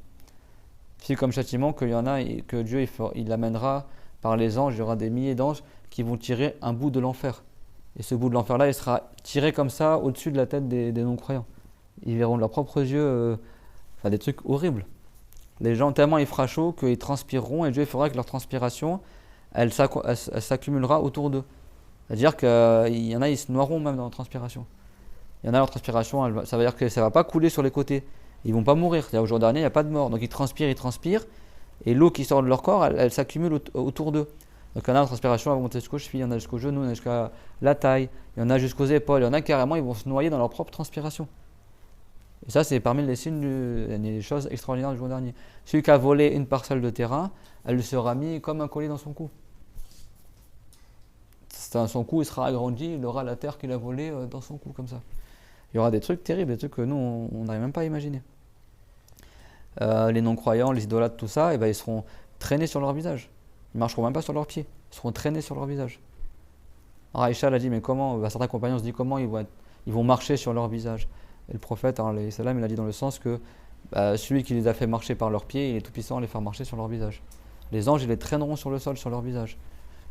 S1: C'est comme châtiment qu'il y en a et que Dieu il amènera par les anges, il y aura des milliers d'anges qui vont tirer un bout de l'enfer. Et ce bout de l'enfer-là, il sera tiré comme ça au-dessus de la tête des non-croyants. Ils verront de leurs propres yeux des trucs horribles. Les gens, tellement il fera chaud qu'ils transpireront et Dieu fera que leur transpiration, elle s'accumulera autour d'eux. C'est-à-dire qu'il y en a, ils se noieront même dans la transpiration. Il y en a, leur transpiration, ça veut dire que ça ne va pas couler sur les côtés. Ils ne vont pas mourir. C'est-à-dire, au jour dernier, il n'y a pas de mort. Donc ils transpirent. Et l'eau qui sort de leur corps, elle s'accumule autour d'eux. Donc il y en a, la transpiration, elle va monter jusqu'aux chevilles, il y en a jusqu'aux genoux, il y en a jusqu'à la taille, il y en a jusqu'aux épaules. Il y en a carrément, ils vont se noyer dans leur propre transpiration. Et ça, c'est parmi les signes des choses extraordinaires du jour dernier. Celui qui a volé une parcelle de terrain, elle lui sera mise comme un collier dans son cou. Son cou, il sera agrandi, il aura la terre qu'il a volée dans son cou, comme ça. Il y aura des trucs terribles, des trucs que nous, on n'arrive même pas à imaginer. Les non-croyants, les idolâtres, tout ça, ils seront traînés sur leur visage. Ils ne marcheront même pas sur leurs pieds. Ils seront traînés sur leur visage. Alors Aïcha l'a dit, mais comment, certains compagnons se disent comment ils vont marcher sur leur visage. Et le prophète, il a dit dans le sens que celui qui les a fait marcher par leurs pieds, il est tout puissant à les faire marcher sur leur visage. Les anges, ils les traîneront sur le sol, sur leur visage.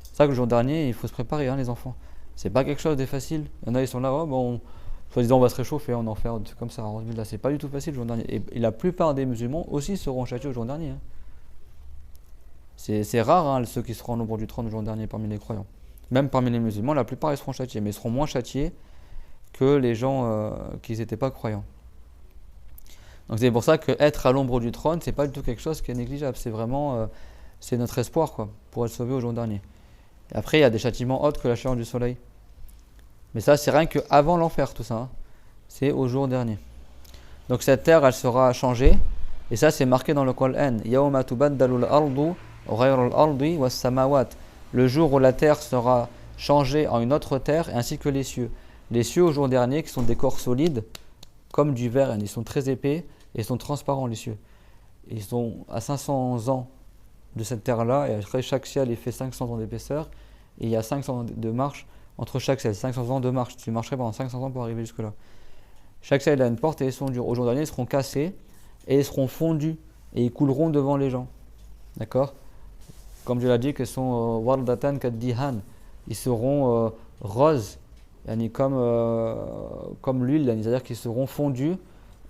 S1: C'est ça que le jour dernier, il faut se préparer, les enfants. C'est pas quelque chose de facile. Il y en a, ils sont là, soi-disant, on va se réchauffer en enfer, comme ça. Là, c'est pas du tout facile le jour dernier. Et la plupart des musulmans aussi seront châtiés au jour dernier. C'est rare, ceux qui seront au nombre du trône le jour dernier parmi les croyants. Même parmi les musulmans, la plupart, ils seront châtiés. Mais ils seront moins châtiés que les gens qui n'étaient pas croyants. Donc c'est pour ça qu'être à l'ombre du trône, c'est pas du tout quelque chose qui est négligeable. C'est vraiment c'est notre espoir pour être sauvé au jour dernier. Et après, il y a des châtiments autres que la chaleur du soleil. Mais ça, c'est rien qu'avant l'enfer, tout ça. C'est au jour dernier. Donc cette terre, elle sera changée. Et ça, c'est marqué dans le Coran. Yawma tubaddalu al-ardu ghayra al-ardi was-samawat. Le jour où la terre sera changée en une autre terre, ainsi que les cieux. Les cieux au jour dernier, qui sont des corps solides, comme du verre. Ils sont très épais et ils sont transparents, les cieux. Ils sont à 500 ans de cette terre-là, et après chaque ciel il fait 500 ans d'épaisseur, et il y a 500 ans de marche entre chaque ciel, 500 ans de marche, tu marcherais pendant 500 ans pour arriver jusque-là. Chaque ciel a une porte et ils sont durs. Au jour dernier, ils seront cassés, et ils seront fondus, et ils couleront devant les gens. D'accord? Comme je l'ai dit, qu'ils sont wardatan kaddihan, ils seront roses, yani comme l'huile, yani, c'est-à-dire qu'ils seront fondus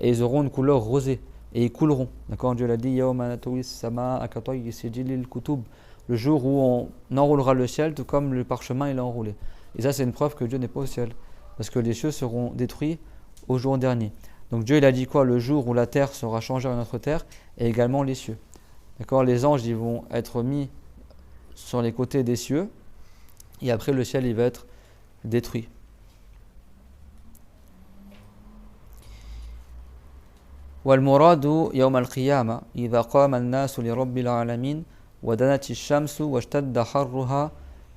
S1: et ils auront une couleur rosée et ils couleront. D'accord, Dieu l'a dit, Yawma natwi as-samaa katayyi sijilil kutub, le jour où on enroulera le ciel tout comme le parchemin il est enroulé. Et ça, c'est une preuve que Dieu n'est pas au ciel, parce que les cieux seront détruits au jour dernier. Donc Dieu il a dit quoi? Le jour où la terre sera changée en notre terre, et également les cieux. D'accord, les anges ils vont être mis sur les côtés des cieux, et après le ciel il va être détruit. والمراد يوم القيامة إذا قام الناس لرب العالمين ودنت الشمس واشتد حرها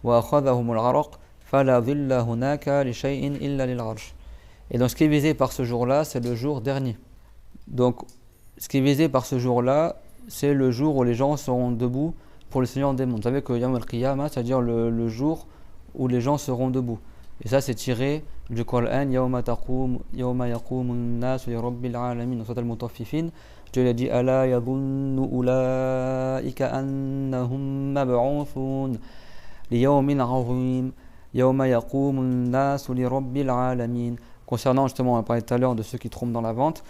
S1: وأخذهم العرق فلا ظل هناك لشيء إلا للعرش. Et donc ce qui est visé par ce jour-là, c'est le jour dernier. Donc ce qui est visé par ce jour-là, c'est le jour où les gens seront debout pour le Seigneur des mondes. Vous savez que Yawm al-Qiyamah, c'est-à-dire le jour où les gens seront debout. Et ça, c'est tiré du Coran, Yawma yaqumun nasu li rabbil alamin, Surat al-Mutaffifin. Dieu l'a dit, Ala yadhunnu ulaika annahum mab'uthun li yawmin 'azim, Yawma yaqumun nasu li rabbil alamin. Concernant justement, on a parlé tout à l'heure de ceux qui trompent dans la vente,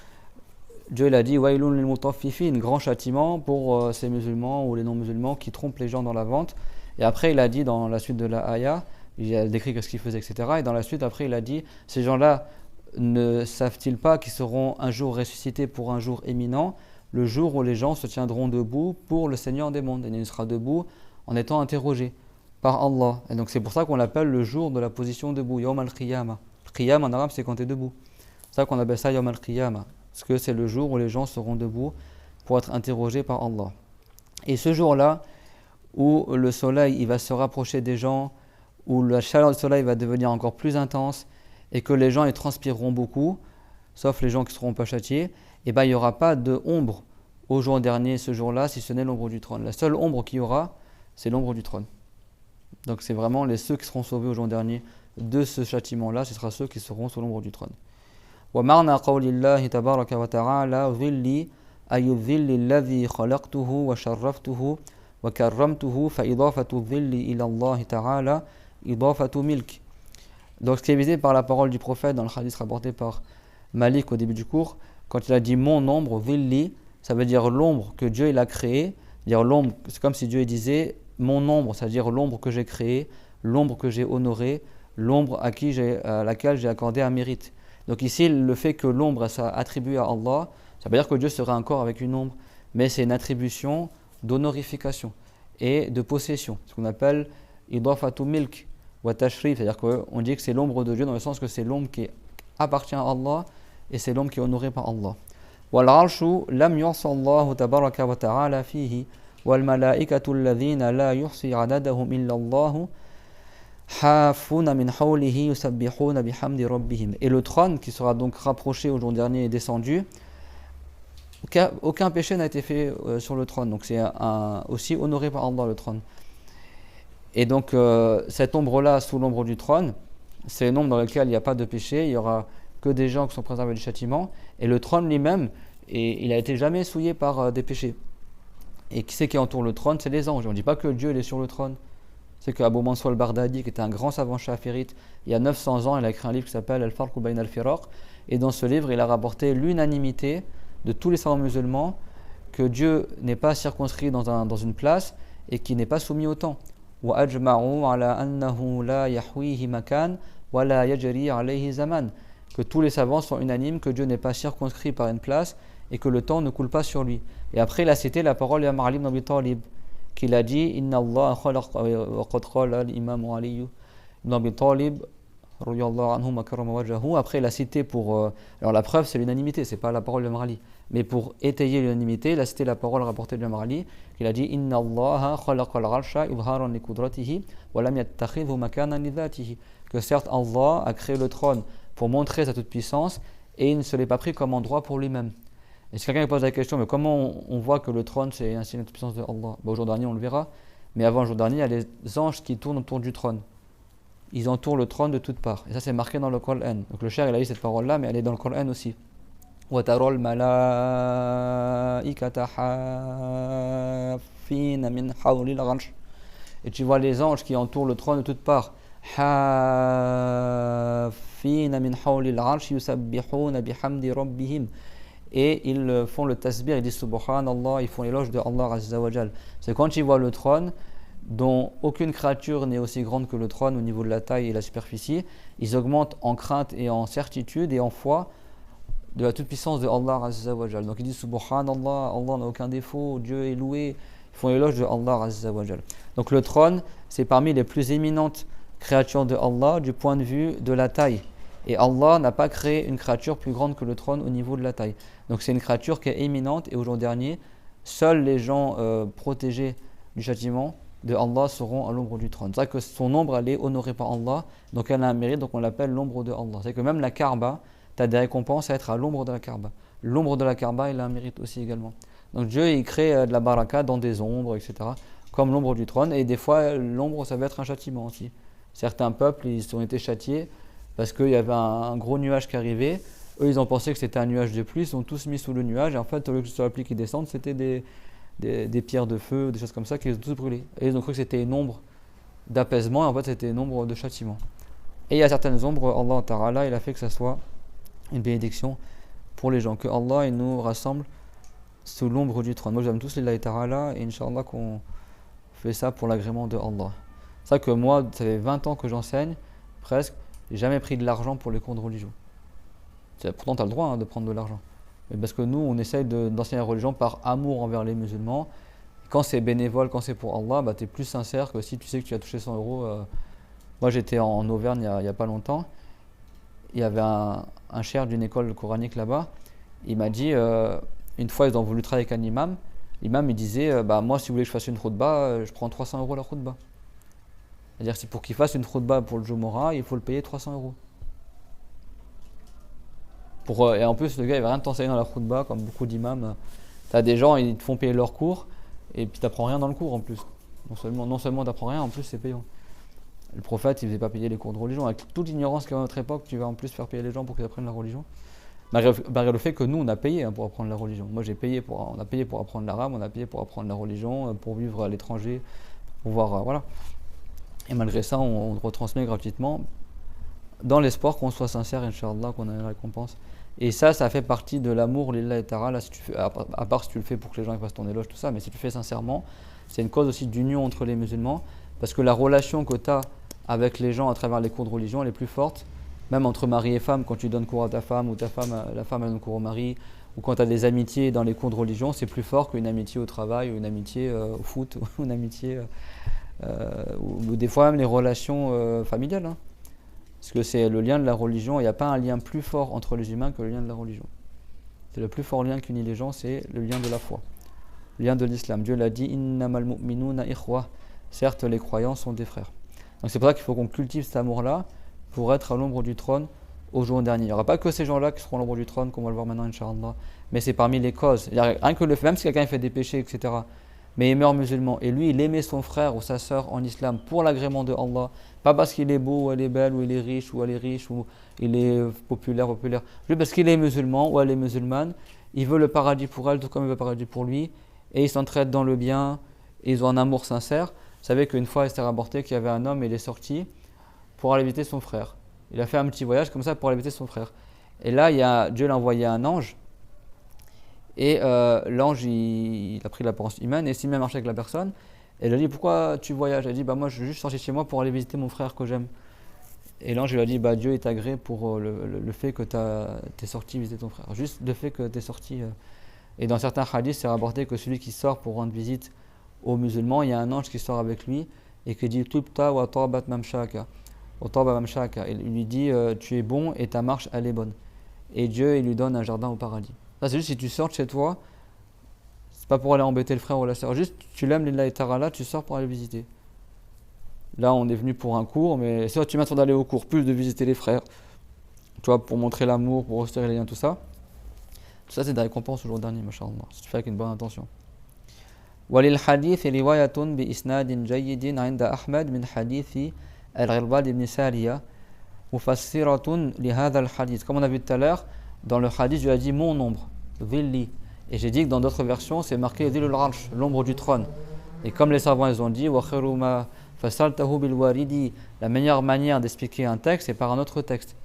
S1: Dieu l'a dit, Wailun lil mutaffifin, grand châtiment pour ces musulmans ou les non-musulmans qui trompent les gens dans la vente. Et après, il a dit dans la suite de la ayah, il a décrit ce qu'ils faisaient, etc. Et dans la suite, après, il a dit, ces gens-là ne savent-ils pas qu'ils seront un jour ressuscités pour un jour éminent, le jour où les gens se tiendront debout pour le Seigneur des mondes. Et il sera debout en étant interrogé par Allah. Et donc c'est pour ça qu'on l'appelle le jour de la position debout, Yawm al-Qiyamah. Qiyam en arabe, c'est quand tu es debout. C'est ça qu'on appelle ça Yawm al-Qiyamah. Parce que c'est le jour où les gens seront debout pour être interrogés par Allah. Et ce jour-là, où le soleil il va se rapprocher des gens, où la chaleur du soleil va devenir encore plus intense et que les gens ils transpireront beaucoup, sauf les gens qui ne seront pas châtiés, et ben il n'y aura pas d'ombre au jour dernier, ce jour-là, si ce n'est l'ombre du trône. La seule ombre qu'il y aura, c'est l'ombre du trône. Donc c'est vraiment ceux qui seront sauvés au jour dernier de ce châtiment-là, ce sera ceux qui seront sous l'ombre du trône. ومعنى قول الله تبارك وتعالى ظلي أي الظل الذي خلقته وشرفته وكرمته فإضافة الظل إلى الله تعالى إضافة ملك. Donc ce qui est visé par la parole du prophète dans le hadith rapporté par Malik au début du cours, quand il a dit mon ombre, dhilli, ça veut dire l'ombre que Dieu il a créée, dire l'ombre, c'est comme si Dieu disait mon ombre, c'est-à-dire l'ombre que j'ai créée, l'ombre que j'ai honorée, l'ombre à laquelle j'ai accordé un mérite. Donc ici, le fait que l'ombre soit attribuée à Allah, ça veut dire que Dieu serait un corps avec une ombre, mais c'est une attribution d'honorification et de possession, ce qu'on appelle idafatu milk wa tashrif, c'est-à-dire qu'on dit que c'est l'ombre de Dieu dans le sens que c'est l'ombre qui appartient à Allah et c'est l'ombre qui est honorée par Allah. Wal arshu lam yuhsa Allah tabaraka wa ta'ala fihi wal malaikatu alladhina la yuhsi adadahum illa Allah hafuna min hawlihi yusabbihuna bihamdi rabbihim. Et le trône qui sera donc rapproché au jour dernier et descendu, aucun péché n'a été fait sur le trône, donc c'est aussi honoré par Allah le trône. Et donc cette ombre-là sous l'ombre du trône, c'est une ombre dans laquelle il n'y a pas de péché, il n'y aura que des gens qui sont préservés du châtiment, et le trône lui-même, il n'a été jamais souillé par des péchés. Et qui c'est qui entoure le trône? C'est les anges. On ne dit pas que Dieu il est sur le trône. C'est qu'Abu Mansur al-Bardadi, qui était un grand savant chaférite, il y a 900 ans, il a écrit un livre qui s'appelle Al-Farq Bayn al-Firaq, et dans ce livre, il a rapporté l'unanimité de tous les savants musulmans que Dieu n'est pas circonscrit dans une place et qui n'est pas soumis au temps. Que tous les savants sont unanimes que Dieu n'est pas circonscrit par une place et que le temps ne coule pas sur lui. Et après il a cité la parole d'Imam Ali ibn Abi Talib qu'il a dit Inna Allah khalaq wa qad qala al-imam Ali ibn Abi Talib radiyallahu anhu wa karrama wajhahu. Après il a cité pour alors la preuve c'est l'unanimité, c'est pas la parole d'Imam Ali, mais pour étayer l'unanimité il a cité la parole rapportée de Imam Ali. Il a dit Inna Allah khalaqa al-arsha ibharan li qudratihi wa lam yattakhidhu makanan li dhatihi, que certes Allah a créé le trône pour montrer sa toute puissance et il ne se l'est pas pris comme endroit pour lui-même. Et si quelqu'un pose la question, mais comment on voit que le trône c'est un signe de toute puissance de Allah? Au jour dernier on le verra, mais avant le jour dernier il y a les anges qui tournent autour du trône. Ils entourent le trône de toutes parts. Et ça c'est marqué dans le Coran. Donc le cheikh il a dit cette parole là, mais elle est dans le Coran aussi. وَتَرَى الْمَلَائِكَةَ حَافِّينَ مِنْ حَوْلِ الْعَرْشِ. Et tu vois les anges qui entourent le trône de toutes parts. حافين من حول العرش يسبحون بحمد ربهم. Et ils font le tasbih, ils disent Subhanallah, ils font l'éloge de Allah Azza wa Jal. C'est quand ils voient le trône, dont aucune créature n'est aussi grande que le trône au niveau de la taille et la superficie, ils augmentent en crainte et en certitude et en foi de la toute-puissance de Allah Azza wa Jal. Donc ils disent Subhanallah, Allah n'a aucun défaut, Dieu est loué, ils font l'éloge de Allah Azza wa Jal. Donc le trône, c'est parmi les plus éminentes créatures de Allah du point de vue de la taille. Et Allah n'a pas créé une créature plus grande que le trône au niveau de la taille. Donc c'est une créature qui est éminente et au jour dernier, seuls les gens protégés du châtiment de Allah seront à l'ombre du trône. C'est vrai que son ombre elle est honorée par Allah, donc elle a un mérite, donc on l'appelle l'ombre de Allah. C'est que même la Kaaba, tu as des récompenses à être à l'ombre de la Kaaba. L'ombre de la Kaaba, elle a un mérite aussi également. Donc Dieu il crée de la baraka dans des ombres, etc. Comme l'ombre du trône, et des fois l'ombre ça va être un châtiment aussi. Certains peuples ils ont été châtiés parce qu'il y avait un gros nuage qui arrivait. Eux, ils ont pensé que c'était un nuage de pluie, ils sont tous mis sous le nuage. Et en fait, au lieu que ce soit la pluie qui descende, c'était des pierres de feu, des choses comme ça qui les ont tous brûlés. Et ils ont cru que c'était une ombre d'apaisement, et en fait, c'était une ombre de châtiment. Et il y a certaines ombres, Allah Ta'ala, il a fait que ça soit une bénédiction pour les gens. Que Allah, il nous rassemble sous l'ombre du trône. Moi, j'aime tous les Ta'ala, et Inch'Allah qu'on fait ça pour l'agrément de Allah. C'est vrai que moi, ça fait 20 ans que j'enseigne, presque. J'ai jamais pris de l'argent pour les cours de religion. Pourtant, tu as le droit de prendre de l'argent. Mais parce que nous, on essaye d'enseigner la religion par amour envers les musulmans. Quand c'est bénévole, quand c'est pour Allah, tu es plus sincère que si tu sais que tu as touché 100 euros. Moi, j'étais en Auvergne il n'y a pas longtemps. Il y avait un cheikh d'une école coranique là-bas. Il m'a dit, une fois, ils ont voulu travailler avec un imam. L'imam, il disait, moi, si vous voulez que je fasse une khutba, je prends 300 euros la khutba. C'est-à-dire que pour qu'il fasse une khutba pour le Jumu'ah, il faut le payer 300 euros. Et en plus, le gars, il va rien t'enseigner dans la khutba, comme beaucoup d'imams. Tu as des gens, ils te font payer leur cours, et puis tu n'apprends rien dans le cours en plus. Non seulement tu n'apprends rien, en plus c'est payant. Le prophète, il ne faisait pas payer les cours de religion. Avec toute l'ignorance qu'il y a à notre époque, tu vas en plus faire payer les gens pour qu'ils apprennent la religion. Malgré le fait que nous, on a payé pour apprendre la religion. Moi, on a payé pour apprendre l'arabe, on a payé pour apprendre la religion, pour vivre à l'étranger, pour pouvoir, voilà. Et malgré ça, on retransmet gratuitement dans l'espoir qu'on soit sincère, Inch'Allah, qu'on ait une récompense. Et ça fait partie de l'amour, lillahi ta'ala, à part si tu le fais pour que les gens fassent ton éloge, tout ça, mais si tu le fais sincèrement, c'est une cause aussi d'union entre les musulmans, parce que la relation que tu as avec les gens à travers les cours de religion, elle est plus forte, même entre mari et femme, quand tu donnes cours à ta femme, ou la femme elle donne cours au mari, ou quand tu as des amitiés dans les cours de religion, c'est plus fort qu'une amitié au travail, ou une amitié au foot, ou une amitié... ou des fois même les relations familiales, hein. Parce que c'est le lien de la religion, il n'y a pas un lien plus fort entre les humains que le lien de la religion. C'est le plus fort lien qui unit les gens, c'est le lien de la foi, le lien de l'islam. Dieu l'a dit, innamal mu'minuna ikhwa. Certes, les croyants sont des frères. Donc c'est pour ça qu'il faut qu'on cultive cet amour-là pour être à l'ombre du trône au jour dernier. Il n'y aura pas que ces gens-là qui seront à l'ombre du trône, comme on va le voir maintenant, Inch'Allah, mais c'est parmi les causes. Rien que le fait, même si quelqu'un fait des péchés, etc., mais il meurt musulman, et lui il aimait son frère ou sa sœur en islam pour l'agrément de Allah, pas parce qu'il est beau ou elle est belle ou il est riche ou elle est riche ou il est populaire, juste parce qu'il est musulman ou elle est musulmane, il veut le paradis pour elle tout comme il veut le paradis pour lui, et ils s'entraident dans le bien, et ils ont un amour sincère. Vous savez qu'une fois il s'est rapporté qu'il y avait un homme, il est sorti pour aller visiter son frère. Il a fait un petit voyage comme ça pour aller visiter son frère. Et là Dieu l'a envoyé un ange. Et l'ange, il a pris l'apparence humaine et s'il m'a marché avec la personne. Et il a dit, pourquoi tu voyages? Elle a dit, moi je suis juste sorti de chez moi pour aller visiter mon frère que j'aime. Et l'ange lui a dit, Dieu est agréé pour le fait que tu es sorti visiter ton frère. Juste le fait que tu es sorti. Et dans certains hadiths, c'est rapporté que celui qui sort pour rendre visite aux musulmans, il y a un ange qui sort avec lui et qui dit, Tubta wa tabat mamshaka. Il lui dit, tu es bon et ta marche elle est bonne. Et Dieu, il lui donne un jardin au paradis. Ça, c'est juste si tu sors de chez toi, c'est pas pour aller embêter le frère ou la sœur, juste tu l'aimes, lillahi ta'ala, tu sors pour aller visiter. Là, on est venu pour un cours, mais si tu m'attends d'aller au cours, plus de visiter les frères, tu vois, pour montrer l'amour, pour resserrer les liens, tout ça, c'est des récompenses au jour dernier, mashallah, si tu fais avec une bonne intention. وللحديث رواية بإسناد جيد عند أحمد من حديث العرباض بن سارية مفسرة لهذا الحديث. Comme on a vu tout à l'heure, dans le hadith, je lui ai dit mon ombre, Dhilli. Et j'ai dit que dans d'autres versions, c'est marqué Dhillul Arsh, l'ombre du trône. Et comme les savants ils ont dit, Wa khairu ma فَسَلْتَهُ بِالْوَارِدِ. La meilleure manière d'expliquer un texte, c'est par un autre texte.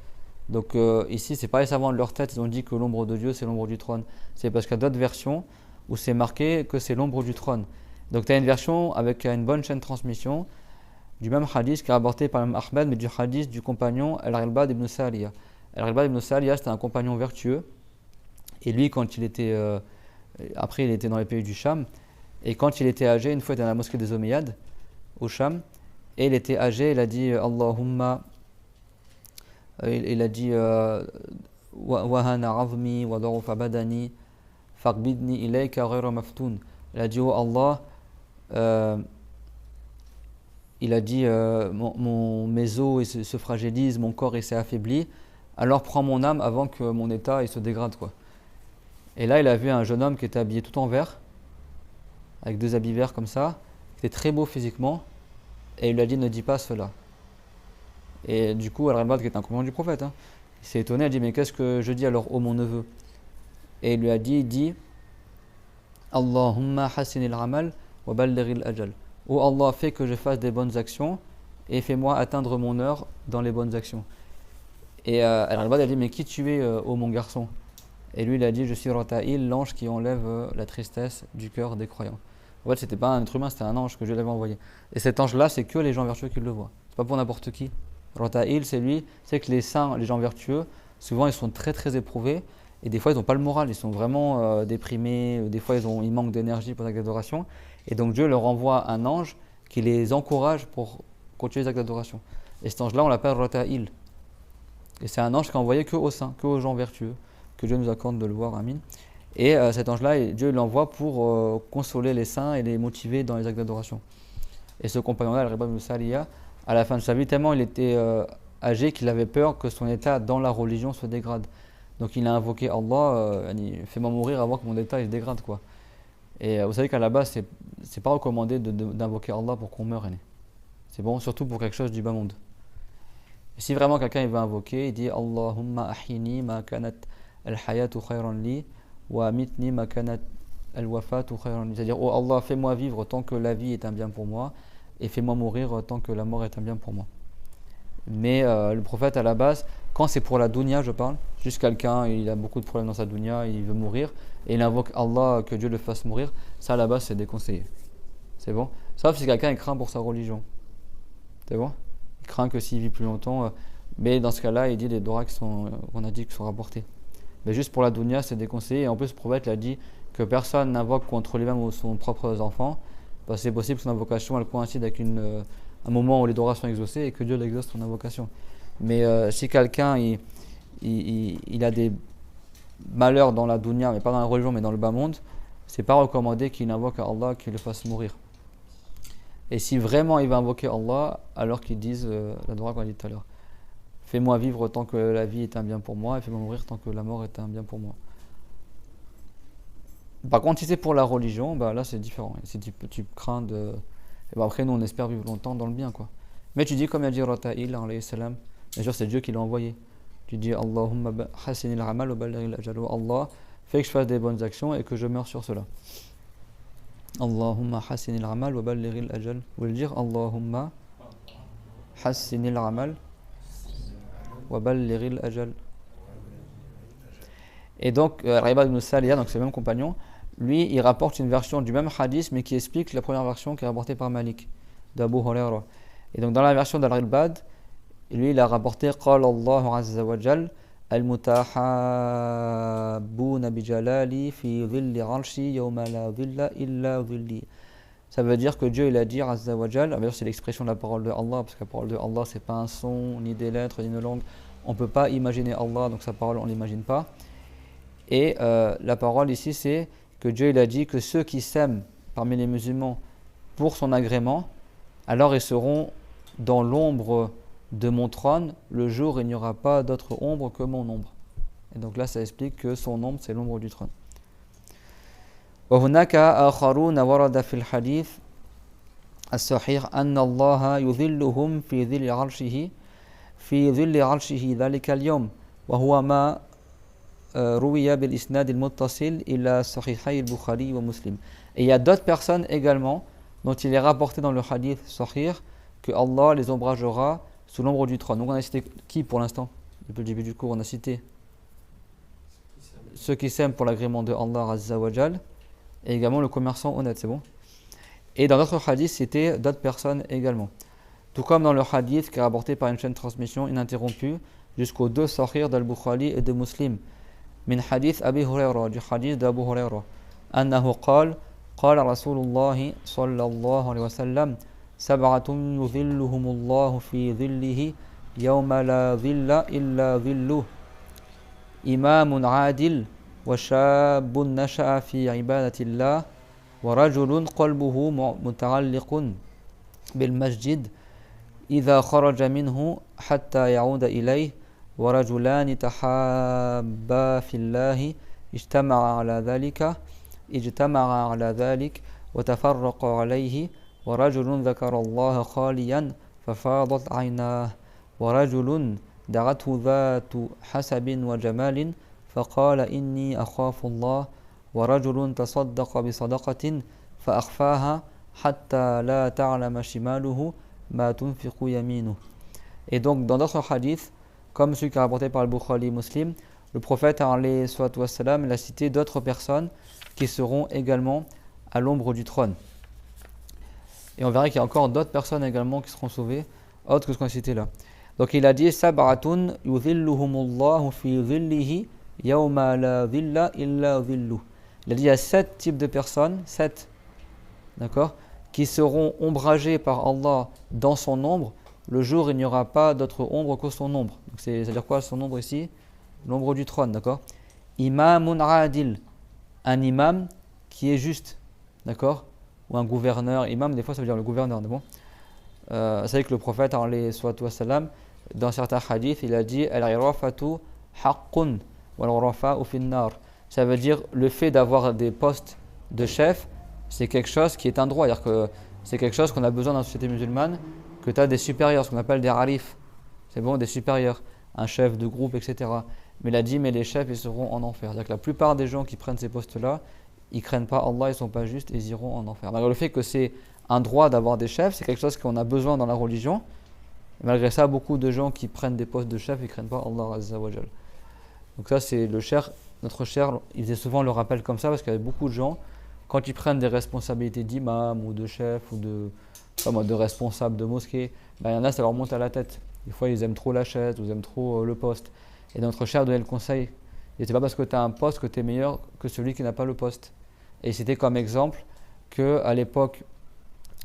S1: Donc ici, c'est pas les savants de leur tête, ils ont dit que l'ombre de Dieu, c'est l'ombre du trône. C'est parce qu'il y a d'autres versions où c'est marqué que c'est l'ombre du trône. Donc tu as une version avec une bonne chaîne de transmission du même hadith qui est rapporté par l'imam Ahmed, mais du hadith du compagnon Al-Irbad ibn Sariya. Al-Irbad ibn Sariya, c'était un compagnon vertueux. Et lui, quand il était... après, il était dans les pays du Sham. Et quand il était âgé, une fois, il était dans la mosquée des Omeyyades, au Sham. Et il était âgé, il a dit Allahumma... il a dit Wahana azmi wa darufa badani faqbidni ilayka ghayra maftun. Il a dit oh Allah, il a dit mes os se fragilisent, mon corps il s'est affaibli, alors prends mon âme avant que mon état il se dégrade quoi. Et là il a vu un jeune homme qui était habillé tout en vert, avec deux habits verts comme ça, qui était très beau physiquement, et il lui a dit ne dis pas cela. Et du coup Al-Irbad, qui est un compagnon du prophète, il s'est étonné, il a dit mais qu'est-ce que je dis alors ô mon neveu? Et il lui a dit Allahumma hassinil amal wa ballighil ajal. Oh Allah, fais que je fasse des bonnes actions et fais-moi atteindre mon heure dans les bonnes actions. Et Al-Irbad a dit mais qui tu es ô mon garçon? Et lui il a dit je suis Rata'il, l'ange qui enlève la tristesse du cœur des croyants. En fait c'était pas un être humain, c'était un ange que Dieu l'avait envoyé. Et cet ange là c'est que les gens vertueux qui le voient, c'est pas pour n'importe qui. Rata'il c'est lui, c'est que les saints, les gens vertueux, souvent ils sont très très éprouvés. Et des fois, ils n'ont pas le moral, ils sont vraiment déprimés, des fois, ils manquent d'énergie pour l'acte d'adoration. Et donc, Dieu leur envoie un ange qui les encourage pour continuer les actes d'adoration. Et cet ange-là, on l'appelle Rata'il. Et c'est un ange qui est envoyé que aux saints, que aux gens vertueux, que Dieu nous accorde de le voir, amin. Et cet ange-là, Dieu l'envoie pour consoler les saints et les motiver dans les actes d'adoration. Et ce compagnon-là, Al-Irbad ibn Sariya, à la fin de sa vie, tellement il était âgé qu'il avait peur que son état dans la religion se dégrade. Donc il a invoqué Allah, fais-moi mourir avant que mon état il se dégrade quoi. Et vous savez qu'à la base c'est pas recommandé d'invoquer Allah pour qu'on meure. C'est bon, surtout pour quelque chose du bas monde. Et si vraiment quelqu'un il veut invoquer, il dit Allahumma ahini ma kanat al-hayatu khayran li wa amitni ma kanat al-wafatu khayran li. C'est-à-dire oh Allah, fais-moi vivre tant que la vie est un bien pour moi et fais-moi mourir tant que la mort est un bien pour moi. Mais le prophète à la base, quand c'est pour la dunya je parle, juste quelqu'un il a beaucoup de problèmes dans sa dunya, il veut mourir et il invoque Allah que Dieu le fasse mourir, ça à la base c'est déconseillé. C'est bon? Sauf si quelqu'un il craint pour sa religion. C'est bon? Il craint que s'il vit plus longtemps, mais dans ce cas-là il dit les doras qu'on a dit qui sont rapportés. Mais juste pour la dunya c'est déconseillé et en plus le prophète a dit que personne n'invoque contre lui-même ou son propre enfant parce que c'est possible que son invocation elle coïncide avec un moment où les doras sont exaucées et que Dieu l'exauce son invocation. Mais si quelqu'un il a des malheurs dans la dunya, mais pas dans la religion, mais dans le bas monde, c'est pas recommandé qu'il invoque à Allah qu'il le fasse mourir. Et si vraiment il va invoquer Allah, alors qu'il dise la dua qu'on a dit tout à l'heure, fais-moi vivre tant que la vie est un bien pour moi et fais-moi mourir tant que la mort est un bien pour moi. Par contre, si c'est pour la religion, bah là c'est différent. Si tu crains de... Et bah après nous on espère vivre longtemps dans le bien quoi. Mais tu dis comme a dit Rata'il alayhi salam, bien sûr c'est Dieu qui l'a envoyé. Tu dis Allahumma hassinil amal wa ballighil ajal. Allah, fais que je fasse des bonnes actions et que je meure sur cela. Allahumma hassinil amal wa ballighil ajal. Vous voulez dire Allahumma hassinil amal wa ballighil ajal. Et donc Al-Irbad ibn Sariya, donc c'est le même compagnon, lui il rapporte une version du même hadith mais qui explique la première version qui est rapportée par Malik d'Abu Huraira. Et donc dans la version d'Al-Irbad, lui il a rapporté Qala Allahu Azza wa Jal Al-mutahabbuna bi jalali fi dhilli arshi yawma la dhilla illa dhilli. Ça veut dire que Dieu il a dit Azza wa Jal, d'ailleurs c'est l'expression de la parole de Allah parce que la parole de Allah c'est pas un son, ni des lettres, ni une langue. On peut pas imaginer Allah, donc sa parole on l'imagine pas. Et la parole ici c'est que Dieu il a dit que ceux qui s'aiment parmi les musulmans pour son agrément, alors ils seront dans l'ombre de mon trône le jour où il n'y aura pas d'autre ombre que mon ombre. Et donc là ça explique que son ombre c'est l'ombre du trône. وهناك آخرون ورد في الحديث الصحيح أن الله يظلهم في ظل عرشه ذلك اليوم وهو ما روي بالإسناد المتصل إلى صحيحي البخاري ومسلم. Et il y a d'autres personnes également dont il est rapporté dans le hadith sahih que Allah les ombragera sous l'ombre du trône. Donc on a cité qui pour l'instant? Depuis le début du cours, on a cité ceux qui s'aiment pour l'agrément de Allah Azza wa Jal, et également le commerçant honnête, c'est bon? Et dans d'autres hadiths, c'était d'autres personnes également. Tout comme dans le hadith qui est rapporté par une chaîne de transmission ininterrompue jusqu'aux deux sahih d'Al-Bukhari et de Muslim. Min hadith Abi Huraira, du hadith d'Abu Huraira. Annahu قال رسول الله صلى الله عليه وسلم سبعة يظلهم الله في ظله يوم لا ظل إلا ظله إمام عادل وشاب نشأ في عبادة الله ورجل قلبه متعلق بالمسجد إذا خرج منه حتى يعود إليه ورجلان تحابا في الله اجتمع على ذلك وتفرق عليه ورجل ذكر الله خاليا ففاضت عيناه ورجل دعته ذات حسب وجمال فقال إني أخاف الله ورجل تصدق بصدقة فأخفاها حتى لا تعلم شماله ما تنفق يمينه. Et donc dans d'autres hadiths, comme celui qui est rapporté par le Bukhari Muslim, le prophète alayhi salatu wassalam, il a cité d'autres personnes qui seront également à l'ombre du trône. Et on verra qu'il y a encore d'autres personnes également qui seront sauvées, autres que ce qu'on a cité là. Donc il a dit Sab'atun yudhilluhumullahu fi dhillihi yawma la dhilla illa dhilluh. Il a dit il y a 7 types de personnes, 7, d'accord, qui seront ombragées par Allah dans son ombre. Le jour, il n'y aura pas d'autre ombre que son ombre. Donc c'est-à-dire quoi son ombre ici? L'ombre du trône, d'accord. Imamun adil, un imam qui est juste, d'accord, ou un gouverneur. Imam, des fois, ça veut dire le gouverneur, bon. Vous savez que le prophète, alayhi salatu wassalam, dans certains hadiths, il a dit al-irafatu haqqun wal-rafa'u fin-nar. Ça veut dire le fait d'avoir des postes de chef, c'est quelque chose qui est un droit. C'est-à-dire que c'est quelque chose qu'on a besoin dans la société musulmane, que tu as des supérieurs, ce qu'on appelle des harifs. C'est bon, des supérieurs, un chef de groupe, etc. Mais il a dit, mais les chefs, ils seront en enfer. C'est-à-dire que la plupart des gens qui prennent ces postes-là, ils ne craignent pas Allah, ils ne sont pas justes et ils iront en enfer. Malgré le fait que c'est un droit d'avoir des chefs, c'est quelque chose qu'on a besoin dans la religion. Et malgré ça, beaucoup de gens qui prennent des postes de chefs, ils ne craignent pas Allah Azza wa Jal. Donc ça, c'est le cher, notre cher, il faisait souvent le rappel comme ça, parce qu'il y avait beaucoup de gens, quand ils prennent des responsabilités d'imam ou de chef ou de responsable de mosquée, ben, il y en a, ça leur monte à la tête. Des fois, ils aiment trop la chaise, ou ils aiment trop le poste. Et notre cher donnait le conseil. Et c'est pas parce que tu as un poste que tu es meilleur que celui qui n'a pas le poste. Et c'était comme exemple qu'à l'époque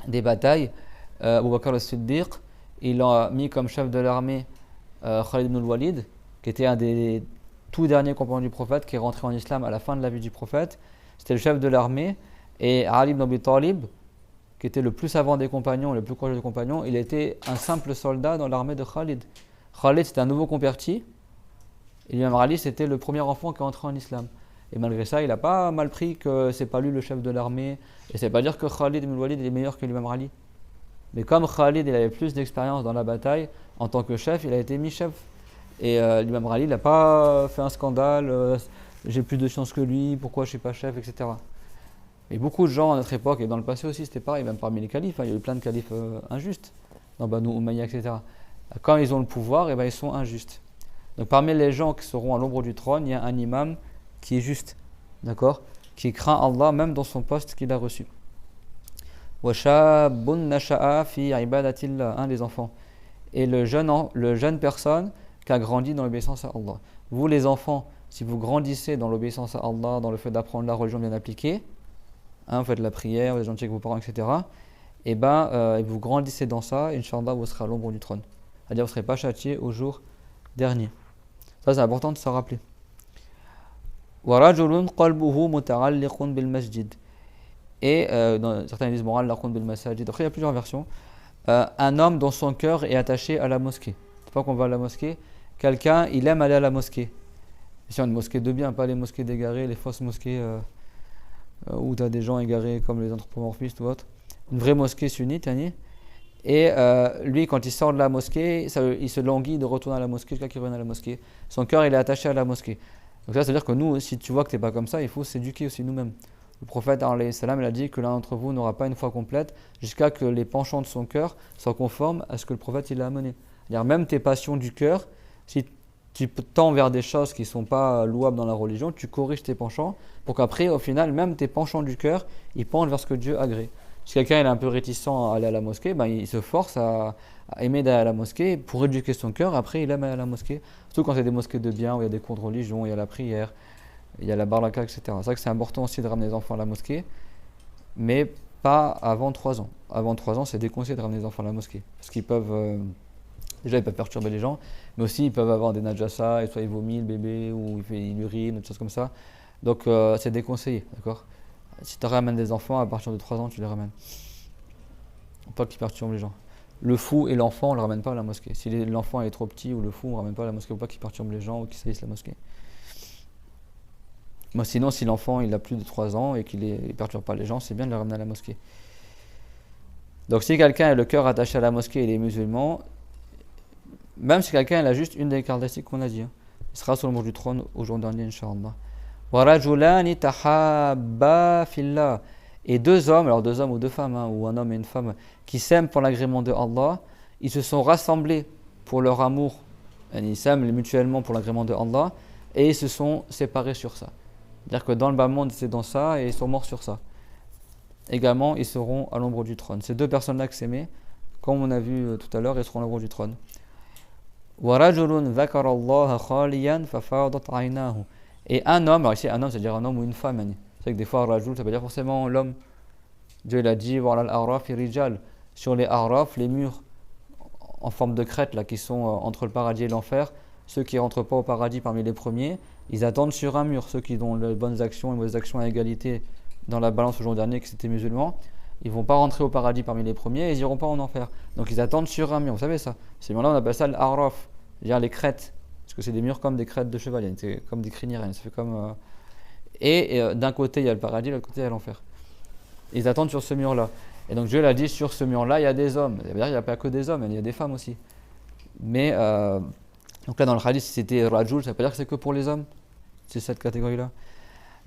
S1: des batailles, Abu Bakr al-Siddiq, il a mis comme chef de l'armée Khalid ibn al-Walid, qui était un des tout derniers compagnons du prophète, qui est rentré en islam à la fin de la vie du prophète. C'était le chef de l'armée. Et Ali ibn Abi Talib, qui était le plus savant des compagnons, le plus courageux des compagnons, il était un simple soldat dans l'armée de Khalid. Khalid, c'était un nouveau converti. Et l'imam Ali, c'était le premier enfant qui est entré en islam. Et malgré ça, il n'a pas mal pris que c'est pas lui le chef de l'armée. Et c'est pas dire que Khalid ibn Walid est meilleur que l'imam Ali. Mais comme Khalid, il avait plus d'expérience dans la bataille, en tant que chef, il a été mis chef. Et l'imam Ali, il n'a pas fait un scandale, j'ai plus de chance que lui, pourquoi je ne suis pas chef, etc. Et beaucoup de gens à notre époque, et dans le passé aussi, c'était pareil, même parmi les califes, il y a eu plein de califes injustes, dans Banu Umayya, etc. Quand ils ont le pouvoir, ils sont injustes. Donc parmi les gens qui seront à l'ombre du trône, il y a un imam qui est juste, d'accord, qui craint Allah même dans son poste qu'il a reçu. Wa shabun nasha'a fi ibadatillah, les enfants. Et le jeune personne qui a grandi dans l'obéissance à Allah. Vous les enfants, si vous grandissez dans l'obéissance à Allah, dans le fait d'apprendre la religion bien appliquée, vous faites la prière, vous êtes gentil avec vos parents, etc. Et vous grandissez dans ça, Inch'Allah, vous serez à l'ombre du trône. C'est-à-dire vous ne serez pas châtié au jour dernier. Ça, c'est important de se rappeler. وَرَجُلٌ قَلْبُهُ مُتَعَلِّقٌ بِالْمَسْجِدِ. Et certains disent مُعَلَّقٌ بِالْمَسَاجِدِ. Après, il y a plusieurs versions. Un homme dont son cœur est attaché à la mosquée. Une fois qu'on va à la mosquée, quelqu'un, il aime aller à la mosquée. C'est une mosquée de bien, pas les mosquées d'égarés, les fausses mosquées où tu as des gens égarés comme les anthropomorphistes ou autres. Une vraie mosquée sunnite, et lui, quand il sort de la mosquée, il se languit de retourner à la mosquée jusqu'à qu'il revienne à la mosquée. Son cœur, il est attaché à la mosquée. Donc ça veut dire que nous, si tu vois que tu n'es pas comme ça, il faut s'éduquer aussi nous-mêmes. Le prophète alayhi salam, il a dit que l'un d'entre vous n'aura pas une foi complète jusqu'à que les penchants de son cœur soient conformes à ce que le prophète il a amené. C'est-à-dire même tes passions du cœur, si tu tends vers des choses qui ne sont pas louables dans la religion, tu corriges tes penchants pour qu'après, au final, même tes penchants du cœur, ils pendent vers ce que Dieu agrée. Si quelqu'un est un peu réticent à aller à la mosquée, ben, il se force à aimer d'aller à la mosquée pour éduquer son cœur. Après, il aime aller à la mosquée. Surtout quand c'est des mosquées de bien, où il y a des cours de religion, il y a la prière, il y a la baraka, etc. C'est vrai que c'est important aussi de ramener les enfants à la mosquée, mais pas avant 3 ans. Avant 3 ans, c'est déconseillé de ramener les enfants à la mosquée. Parce qu'ils peuvent, déjà, ils peuvent perturber les gens, mais aussi ils peuvent avoir des najasa, et soit il vomit le bébé, ou il urine, des choses comme ça. Donc, c'est déconseillé, d'accord? Si tu ramènes des enfants, à partir de 3 ans, tu les ramènes. Pas qu'ils perturbent les gens. Le fou et l'enfant, on ne le ramène pas à la mosquée. Si l'enfant est trop petit ou le fou, on ne ramène pas à la mosquée. Ou pas qu'il perturbe les gens ou qu'il salisse la mosquée. Moi, sinon, si l'enfant il a plus de 3 ans et qu'il ne perturbe pas les gens, c'est bien de le ramener à la mosquée. Donc, si quelqu'un a le cœur attaché à la mosquée et il est musulman, même si quelqu'un a juste une des caractéristiques qu'on a dit, il sera sur le mur du trône au jour dernier, Inch'Allah. وَرَجُلَانِ تَحَابَّا فِي اللَّهِ. Et 2 hommes, alors 2 hommes ou 2 femmes, ou un homme et une femme, qui s'aiment pour l'agrément de Allah, ils se sont rassemblés pour leur amour, ils s'aiment mutuellement pour l'agrément de Allah, et ils se sont séparés sur ça. C'est-à-dire que dans le bas monde, c'est dans ça, et ils sont morts sur ça. Également, ils seront à l'ombre du trône. Ces 2 personnes-là qui s'aimaient, comme on a vu tout à l'heure, ils seront à l'ombre du trône. وَرَجُلٌ ذَكَرَ اللَّهَ خَالِيًا فَفَاضَتْ عَيْنَاهُ. Et un homme, alors ici un homme, c'est-à-dire un homme ou une femme. C'est vrai que des fois, rajul, ça veut dire forcément l'homme. Dieu il a dit, voilà al-araf et rijal. Sur les araf, les murs en forme de crête là, qui sont entre le paradis et l'enfer, ceux qui ne rentrent pas au paradis parmi les premiers, ils attendent sur un mur. Ceux qui ont les bonnes actions et les mauvaises actions à égalité dans la balance au jour dernier, que c'était musulmans, ils ne vont pas rentrer au paradis parmi les premiers et ils n'iront pas en enfer. Donc ils attendent sur un mur, vous savez ça. Ces murs-là, on appelle ça l'araf, c'est-à-dire les crêtes. Parce que c'est des murs comme des crêtes de cheval, c'est comme des crinières, ça fait comme... d'un côté il y a le paradis, de l'autre côté il y a l'enfer. Ils attendent sur ce mur-là. Et donc Dieu l'a dit, sur ce mur-là il y a des hommes. Ça veut dire il n'y a pas que des hommes, il y a des femmes aussi. Mais, donc là dans le hadith, si c'était rajul, ça veut pas dire que c'est que pour les hommes. C'est cette catégorie-là.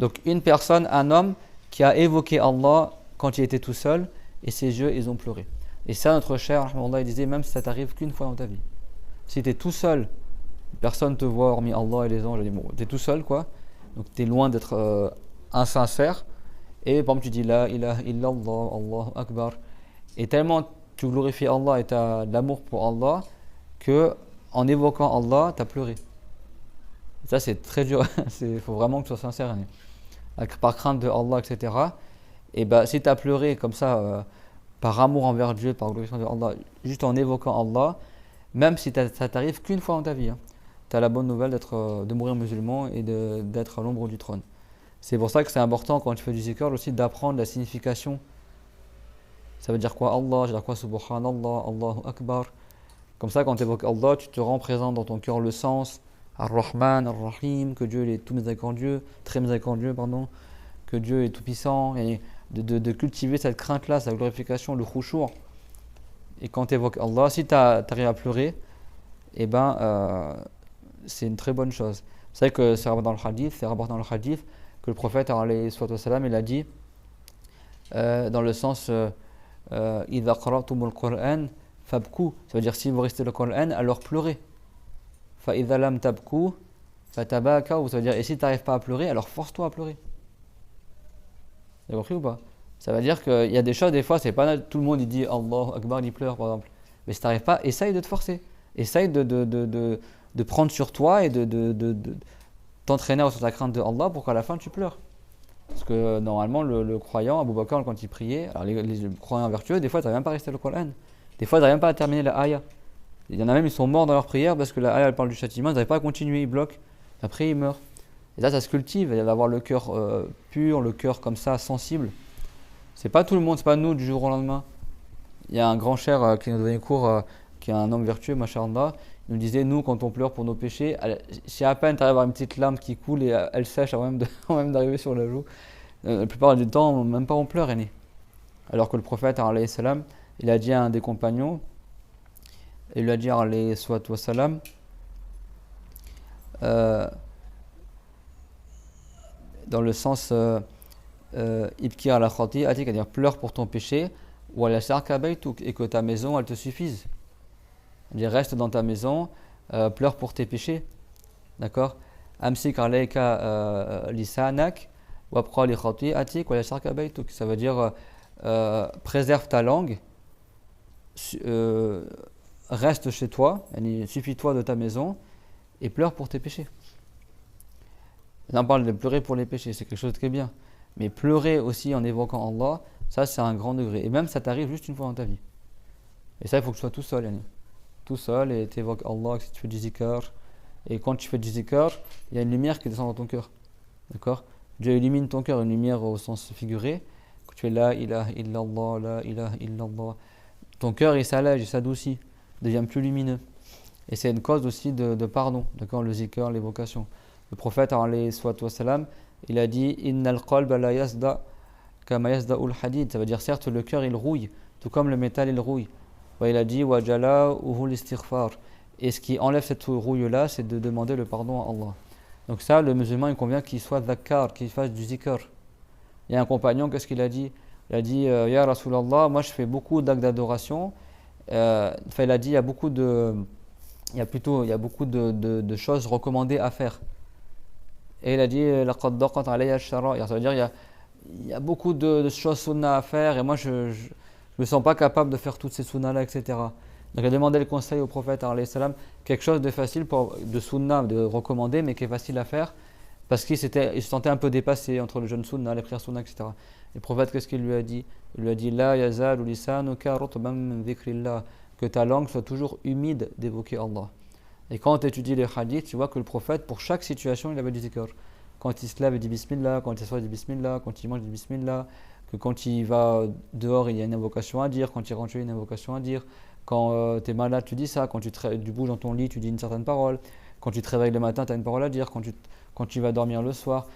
S1: Donc une personne, un homme, qui a évoqué Allah quand il était tout seul, et ses yeux, ils ont pleuré. Et ça, notre cher, il disait, même si ça t'arrive qu'une fois dans ta vie. Si tu es tout seul, personne te voit hormis Allah et les anges, bon, tu es tout seul quoi, donc tu es loin d'être insincère, et par exemple tu dis la ilaha illallah, Allahu Akbar, et tellement tu glorifies Allah et tu as de l'amour pour Allah, que en évoquant Allah, tu as pleuré. Et ça c'est très dur, il faut vraiment que tu sois sincère, par crainte de Allah, etc. Et bah, si tu as pleuré comme ça, par amour envers Dieu, par glorification de Allah, juste en évoquant Allah, même si ça t'arrive qu'une fois dans ta vie, tu as la bonne nouvelle de mourir musulman et d'être à l'ombre du trône. C'est pour ça que c'est important quand tu fais du zikr aussi d'apprendre la signification. Ça veut dire quoi Allah, ça veut dire quoi Subhanallah, Allahu Akbar. Comme ça quand tu évoques Allah, tu te rends présent dans ton cœur le sens Ar-Rahman, Ar-Rahim, que Dieu est tout miséricordieux, très miséricordieux, pardon, que Dieu est tout puissant, et de cultiver cette crainte-là, cette glorification, le khushu'. Et quand tu évoques Allah, si tu arrives à pleurer, eh ben, c'est une très bonne chose. C'est vrai que c'est rapporté dans le hadith que le prophète alayhi salam, il a dit dans le sens idha qara'tumul Qur'an fabku, ça veut dire si vous restez le Coran, alors pleurez. Fa idha lam tabku fatabakaw, ça veut dire et si tu n'arrives pas à pleurer, alors force-toi à pleurer. Vous avez compris ou pas? Ça veut dire qu'il y a des choses, des fois, c'est pas tout le monde il dit Allahu Akbar, il pleure par exemple. Mais si tu n'arrives pas, essaye de te forcer. Essaye de prendre sur toi et de t'entraîner sur ta crainte de Allah pour qu'à la fin tu pleures. Parce que normalement, le croyant, Abu Bakr, quand il priait, alors les croyants vertueux, des fois, ils n'arrivent même pas à rester le Coran. Des fois, ils n'arrivent même pas à terminer la ayah. Il y en a même, ils sont morts dans leur prière parce que la ayah elle parle du châtiment, ils n'arrivent pas à continuer, ils bloquent. Après, ils meurent. Et là, ça se cultive. Il va avoir le cœur pur, le cœur comme ça, sensible. C'est pas tout le monde, c'est pas nous du jour au lendemain. Il y a un grand cher qui nous donnait cours, qui est un homme vertueux, machallah. Il nous disait, nous, quand on pleure pour nos péchés, si à peine tu arrives à avoir une petite larme qui coule et elle sèche avant même d'arriver sur la joue, la plupart du temps, même pas on pleure. Alors que le prophète, alayhi salam, il a dit à un des compagnons, il lui a dit, alayhi salam, dans le sens, ibki ala khati'atik, c'est-à-dire pleure pour ton péché, ou ala sharka baytuk, et que ta maison elle te suffise. C'est-à-dire reste dans ta maison, pleure pour tes péchés. D'accord? Amsik alayka lisanak, wabqa li khati'atik, wa ala sharka baytuk. Ça veut dire préserve ta langue, reste chez toi, suffis-toi de ta maison, et pleure pour tes péchés. Là, on parle de pleurer pour les péchés, c'est quelque chose de très bien. Mais pleurer aussi en évoquant Allah, ça c'est un grand degré. Et même ça t'arrive juste une fois dans ta vie. Et ça, il faut que tu sois tout seul. Tout seul et tu évoques Allah, si tu fais du zikr. Et quand tu fais du zikr, il y a une lumière qui descend dans ton cœur. D'accord? Dieu illumine ton cœur, une lumière au sens figuré. Quand tu fais la ilaha illallah, la ilaha illallah, ton cœur il s'allège, il s'adoucit, devient plus lumineux. Et c'est une cause aussi de pardon. D'accord? Le zikr, l'évocation. Le prophète, alayhi salatu wassalam, il a dit Innal qalba la yazda kama yazda'ul hadid. Ça veut dire, certes, le cœur il rouille, tout comme le métal il rouille. Il a dit Wa jala'uhu l'istighfar. Et ce qui enlève cette rouille-là, c'est de demander le pardon à Allah. Donc, ça, le musulman, il convient qu'il soit dhakkar, qu'il fasse du zikr. Il y a un compagnon, qu'est-ce qu'il a dit? Il a dit Ya Rasulallah, moi je fais beaucoup d'actes d'adoration. Il a dit il y a beaucoup de choses recommandées à faire. Et il a dit laqad daqat alayya ash-shara'i. Ça veut dire il y a beaucoup de choses sunnah à faire et moi je me sens pas capable de faire toutes ces sunnahs là, etc. Donc il a demandé le conseil au prophète alayhi salam, quelque chose de facile de sunnah, de recommander, mais qui est facile à faire parce qu'il se sentait un peu dépassé entre le jeûne sunnah, les prières sunnah, etc. Et le prophète, qu'est-ce qu'il lui a dit? Il lui a dit la yazalu lisanuka rutban min dhikrillah, que ta langue soit toujours humide d'évoquer Allah. Et quand tu étudies les hadiths, tu vois que le prophète, pour chaque situation, il avait du zikr. Quand il se lève, il dit Bismillah. Quand il s'assoit, il dit Bismillah. Quand il mange, il dit Bismillah. Que quand il va dehors, il y a une invocation à dire. Quand il rentre chez lui, il y a une invocation à dire. Quand tu es malade, tu dis ça. Quand tu bouges dans ton lit, tu dis une certaine parole. Quand tu te réveilles le matin, tu as une parole à dire. Quand tu vas dormir le soir.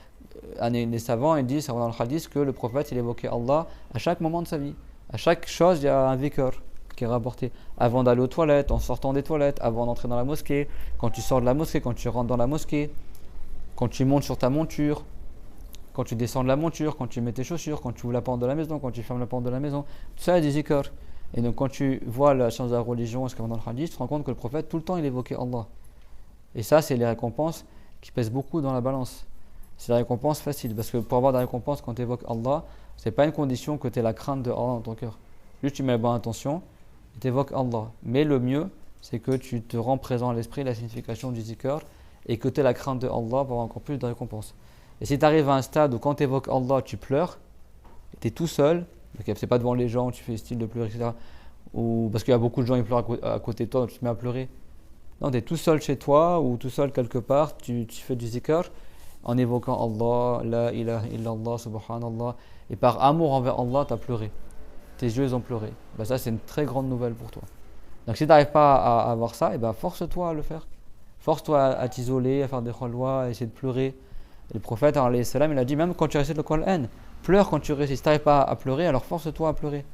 S1: Les savants, ils disent, dans le hadith, que le prophète, il évoquait Allah à chaque moment de sa vie. À chaque chose, il y a un zikr qui est rapporté avant d'aller aux toilettes, en sortant des toilettes, avant d'entrer dans la mosquée, quand tu sors de la mosquée, quand tu rentres dans la mosquée, quand tu montes sur ta monture, quand tu descends de la monture, quand tu mets tes chaussures, quand tu ouvres la porte de la maison, quand tu fermes la porte de la maison. Tout ça est des zikr. Et donc quand tu vois la science de la religion, ce qu'il y a dans le hadith, tu te rends compte que le prophète, tout le temps, il évoquait Allah. Et ça, c'est les récompenses qui pèsent beaucoup dans la balance. C'est la récompense facile, parce que pour avoir des récompenses quand tu évoques Allah, c'est pas une condition que tu aies la crainte de Allah dans ton cœur. Juste tu mets la bonne intention, tu évoques Allah. Mais le mieux, c'est que tu te rends présent à l'esprit la signification du zikr et que tu aies la crainte de Allah pour avoir encore plus de récompenses. Et si tu arrives à un stade où quand tu évoques Allah, tu pleures, tu es tout seul, c'est pas devant les gens, tu fais style de pleurer, etc. Ou parce qu'il y a beaucoup de gens qui pleurent à côté de toi, donc tu te mets à pleurer. Non, tu es tout seul chez toi ou tout seul quelque part, tu fais du zikr en évoquant Allah, la ilaha illallah, subhanallah. Et par amour envers Allah, tu as pleuré. Tes yeux ont pleuré. Ben ça, c'est une très grande nouvelle pour toi. Donc, si tu n'arrives pas à avoir ça, force-toi à le faire. Force-toi à t'isoler, à faire des khalwa, à essayer de pleurer. Et le prophète, alayhi salam, il a dit même quand tu récites le Coran, pleure quand tu récites. Si tu n'arrives pas à pleurer, alors force-toi à pleurer.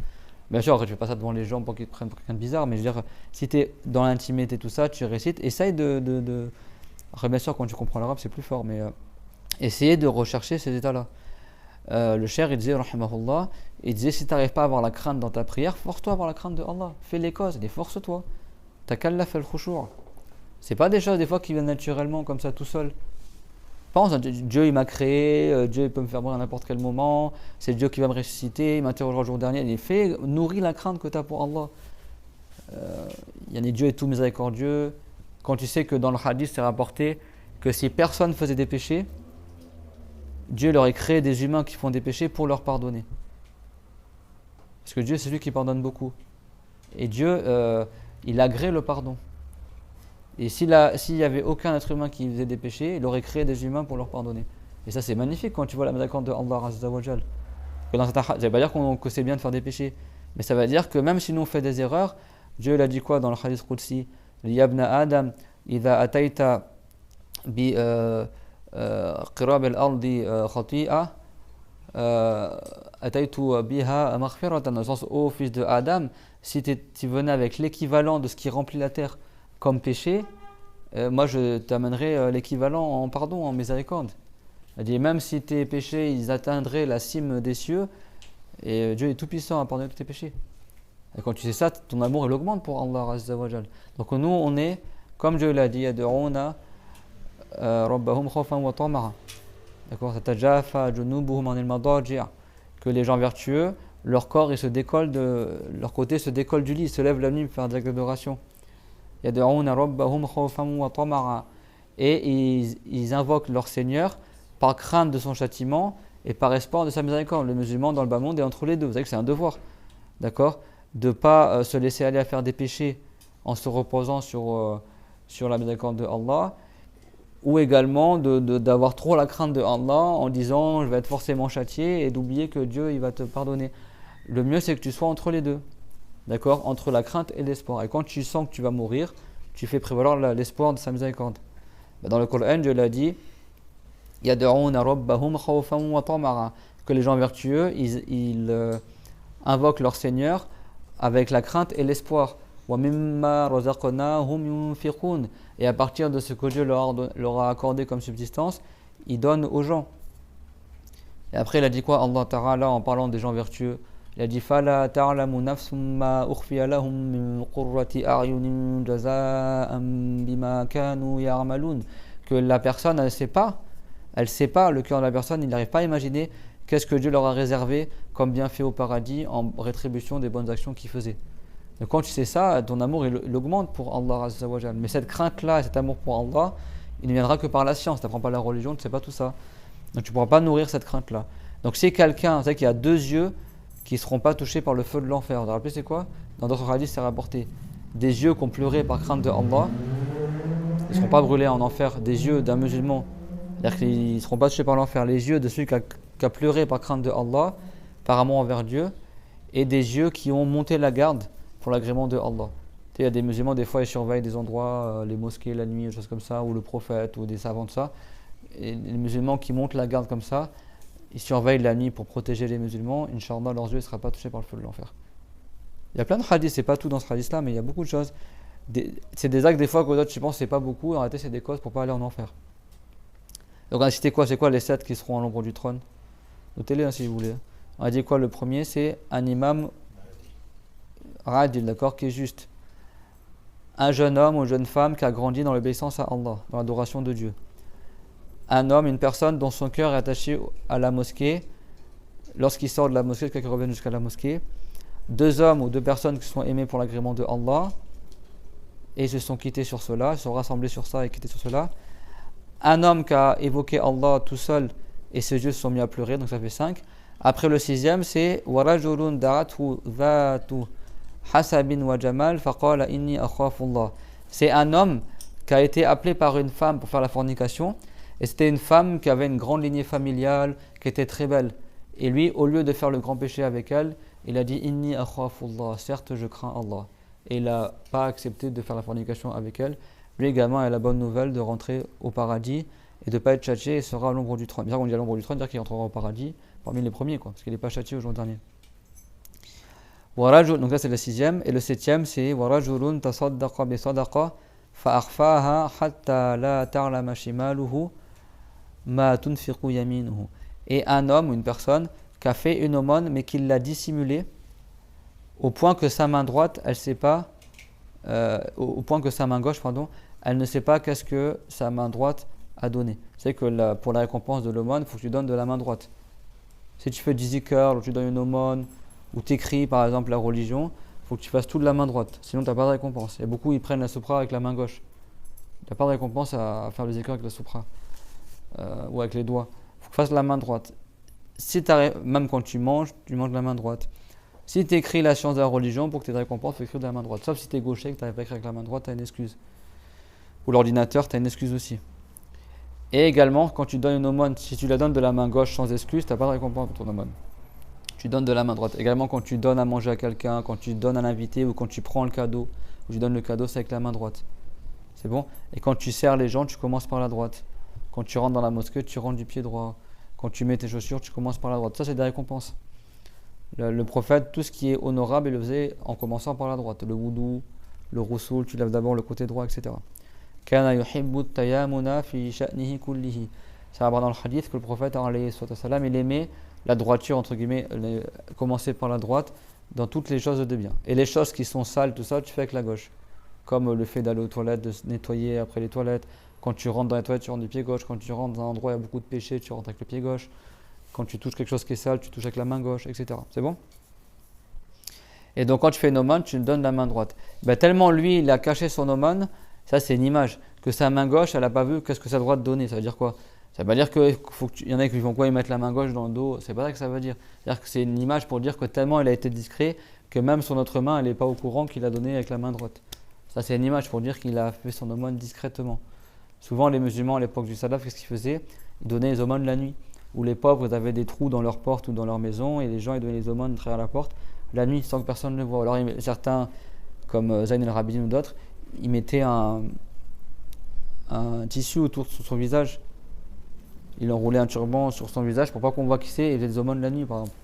S1: Bien sûr, tu ne fais pas ça devant les gens pour qu'ils te prennent pour quelqu'un de bizarre, mais je veux dire, si tu es dans l'intimité, tout ça, tu récites, essaye de. Après, bien sûr, quand tu comprends l'arabe, c'est plus fort, mais essayer de rechercher ces états-là. Le cher, il disait, rahimahullah, il disait si tu n'arrives pas à avoir la crainte dans ta prière, force-toi à avoir la crainte de Allah. Fais les causes, et force-toi. T'as qu'Allah fait le khushu'. C'est pas des choses des fois qui viennent naturellement comme ça tout seul. Pense, Dieu il m'a créé, Dieu il peut me faire mourir à n'importe quel moment, c'est Dieu qui va me ressusciter, il m'interrogera le jour dernier. Il fait, nourris la crainte que tu as pour Allah. Dieu est tout miséricordieux. Quand tu sais que dans le hadith c'est rapporté que si personne faisait des péchés, Dieu leur aurait créé des humains qui font des péchés pour leur pardonner. Parce que Dieu, c'est lui qui pardonne beaucoup. Et Dieu, il agrée le pardon. Et s'il n'y avait aucun être humain qui faisait des péchés, il aurait créé des humains pour leur pardonner. Et ça, c'est magnifique quand tu vois la miséricorde de Allah Azza wa Jal. Ça ne veut pas dire que c'est bien de faire des péchés. Mais ça veut dire que même si nous on fait des erreurs, Dieu il a dit quoi dans le hadith Qudsi? Yabna Adam, idha atayta bi qirab al-ardi khati'a ataytu biha maghfiratan, dans le sens ô fils de Adam, si tu venais avec l'équivalent de ce qui remplit la terre comme péché, moi je t'amènerai l'équivalent en pardon, en miséricorde. Il dit même si tes péchés ils atteindraient la cime des cieux, et Dieu est tout puissant à pardonner tous tes péchés. Et quand tu sais ça, ton amour il augmente pour Allah Azza wa Jal. Donc nous on est, comme Dieu l'a dit, yad'una rabbahum khawfan wa tama'a. D'accord, tatajafa junubuhum anil madaji', que les gens vertueux, leur corps il se décolle leur côté se décolle du lit, ils se lèvent la nuit pour faire des actes d'adoration. Yad'una rabbahum khawfan wa tama'a, et ils invoquent leur Seigneur par crainte de son châtiment et par espoir de sa miséricorde. Le musulman dans le bas monde est entre les deux. Vous savez que c'est un devoir, d'accord, de ne pas se laisser aller à faire des péchés en se reposant sur la miséricorde de Allah, ou également d'avoir trop la crainte de Allah en disant je vais être forcément châtié, et d'oublier que Dieu il va te pardonner. Le mieux c'est que tu sois entre les deux, d'accord, entre la crainte et l'espoir. Et quand tu sens que tu vas mourir, tu fais prévaloir l'espoir de sa miséricorde. Dans le Coran, Dieu l'a dit, yad'una rabbahum khawfan wa tama'a, que les gens vertueux ils invoquent leur Seigneur avec la crainte et l'espoir. Wa mimma razaqnahum yunfiqun, et à partir de ce que Dieu leur a accordé comme subsistance, ils donnent aux gens. Et après il a dit quoi Allah Ta'ala en parlant des gens vertueux? Il a dit fala ta'lamu nafsum ma ukhfiya lahum min qurrati a'yunin jazaa'an bima kanu ya'malun, que la personne elle sait pas, le cœur de la personne il n'arrive pas à imaginer qu'est-ce que Dieu leur a réservé comme bienfait au paradis en rétribution des bonnes actions qu'ils faisaient. Donc quand tu sais ça, ton amour il augmente pour Allah Azza wa Jal. Mais cette crainte-là et cet amour pour Allah, il ne viendra que par la science. Tu n'apprends pas la religion, tu ne sais pas tout ça. Donc tu ne pourras pas nourrir cette crainte-là. Donc si quelqu'un, vous savez qu'il y a deux yeux qui ne seront pas touchés par le feu de l'enfer. Vous vous rappelez c'est quoi? Dans d'autres hadiths c'est rapporté. Des yeux qui ont pleuré par crainte de Allah, ils ne seront pas brûlés en enfer. Des yeux d'un musulman, c'est-à-dire qu'ils ne seront pas touchés par l'enfer. Les yeux de celui qui a pleuré par crainte de Allah, par amour envers Dieu, et des yeux qui ont monté la garde pour l'agrément de Allah. Il y a des musulmans, des fois, ils surveillent des endroits, les mosquées la nuit, des choses comme ça, ou le prophète, ou des savants de ça. Et les musulmans qui montent la garde comme ça, ils surveillent la nuit pour protéger les musulmans. Inch'Allah, leurs yeux ne seront pas touchés par le feu de l'enfer. Il y a plein de hadiths, c'est pas tout dans ce hadith-là, mais il y a beaucoup de choses. C'est des actes, des fois, qu'aux autres, tu penses, c'est pas beaucoup, en réalité, c'est des causes pour pas aller en enfer. Donc, on a cité quoi? C'est quoi les 7 qui seront à l'ombre du trône? Notez-les hein, si vous voulez. On a dit quoi? Le premier, c'est un imam Radil, d'accord, qui est juste. Un jeune homme ou jeune femme qui a grandi dans l'obéissance à Allah, dans l'adoration de Dieu. Un homme, une personne dont son cœur est attaché à la mosquée, lorsqu'il sort de la mosquée, jusqu'à qu'il revienne jusqu'à la mosquée. Deux hommes ou deux personnes qui sont aimés pour l'agrément de Allah, et se sont quittés sur cela, se sont rassemblés sur ça et quittés sur cela. Un homme qui a évoqué Allah tout seul, et ses yeux se sont mis à pleurer, donc ça fait 5. Après le 6e, c'est warajulun da'athu dhatu hasabin wa jamal faqala inni akhafullah. C'est un homme qui a été appelé par une femme pour faire la fornication, et c'était une femme qui avait une grande lignée familiale, qui était très belle. Et lui, au lieu de faire le grand péché avec elle, il a dit inni akhafullah, certes je crains Allah. Et il n'a pas accepté de faire la fornication avec elle. Lui également a la bonne nouvelle de rentrer au paradis et de ne pas être châtié et sera à l'ombre du trône. Bien qu'on dit à l'ombre du trône, dire qu'il rentrera au paradis parmi les premiers, quoi, parce qu'il n'est pas châtié au jour dernier. Donc là c'est le 6e. Et le 7e c'est warajulun tasaddaqa bi sadaqa fa akhfaha hatta la ta'lama shimaluhu ma tunfiqu yaminuhu. Et un homme ou une personne qui a fait une aumône mais qui l'a dissimulée au point que sa main droite, elle sait pas, au point que sa main gauche, elle ne sait pas qu'est-ce que sa main droite a donné. C'est que pour la récompense de l'aumône, il faut que tu donnes de la main droite. Si tu fais du zikr, ou tu donnes une aumône, ou tu écris par exemple la religion, il faut que tu fasses tout de la main droite, sinon tu n'as pas de récompense. Et beaucoup ils prennent la soupra avec la main gauche. Tu n'as pas de récompense à faire le zikr avec la soupra, ou avec les doigts. Il faut que tu fasses la main droite. Si même quand tu manges de la main droite. Si tu écris la science de la religion, pour que tu aies de récompense, il faut écrire de la main droite. Sauf si tu es gaucher et que tu n'arrives pas à écrire avec la main droite, tu as une excuse. Ou l'ordinateur, tu as une excuse aussi. Et également, quand tu donnes une aumône, si tu la donnes de la main gauche sans excuse, tu n'as pas de récompense pour ton aumône. Tu donnes de la main droite. Également, quand tu donnes à manger à quelqu'un, quand tu donnes à un invité ou quand tu prends le cadeau, ou tu donnes le cadeau, c'est avec la main droite. C'est bon? Et quand tu sers les gens, tu commences par la droite. Quand tu rentres dans la mosquée, tu rentres du pied droit. Quand tu mets tes chaussures, tu commences par la droite. Ça, c'est des récompenses. Le prophète, tout ce qui est honorable, il le faisait en commençant par la droite. Le wudu, le roussoul, tu lèves d'abord le côté droit, etc. Kana yuhibbu tayammuna fi sha'nihi kullihi. Ça va dans le hadith que le prophète alayhi salam, il aimait la droiture, entre guillemets, commencer par la droite dans toutes les choses de bien. Et les choses qui sont sales, tout ça, tu fais avec la gauche. Comme le fait d'aller aux toilettes, de se nettoyer après les toilettes. Quand tu rentres dans les toilettes, tu rentres du pied gauche. Quand tu rentres dans un endroit où il y a beaucoup de péché, tu rentres avec le pied gauche. Quand tu touches quelque chose qui est sale, tu touches avec la main gauche, etc. C'est bon? Et donc quand tu fais une aumône, tu donnes la main droite. Ben, tellement lui, il a caché son aumône, ça c'est une image, que sa main gauche, elle n'a pas vu qu'est-ce que sa droite donnait. Ça veut dire quoi? Ça veut pas dire qu'il y en a qui vont quoi, ils mettent la main gauche dans le dos. C'est pas ça que ça veut dire. C'est-à-dire que c'est une image pour dire que tellement il a été discret que même son autre main, elle n'est pas au courant qu'il a donné avec la main droite. Ça c'est une image pour dire qu'il a fait son aumône discrètement. Souvent les musulmans à l'époque du salaf, qu'est-ce qu'ils faisaient? Ils donnaient les aumônes la nuit. Où les pauvres ils avaient des trous dans leur porte ou dans leur maison et les gens ils donnaient les aumônes à travers la porte la nuit sans que personne ne le voit. Alors certains, comme Zayn el-Rabidin ou d'autres, ils mettaient un tissu autour de son visage. Ils enroulaient un turban sur son visage pour pas qu'on voit qui c'est et les aumônes la nuit par exemple.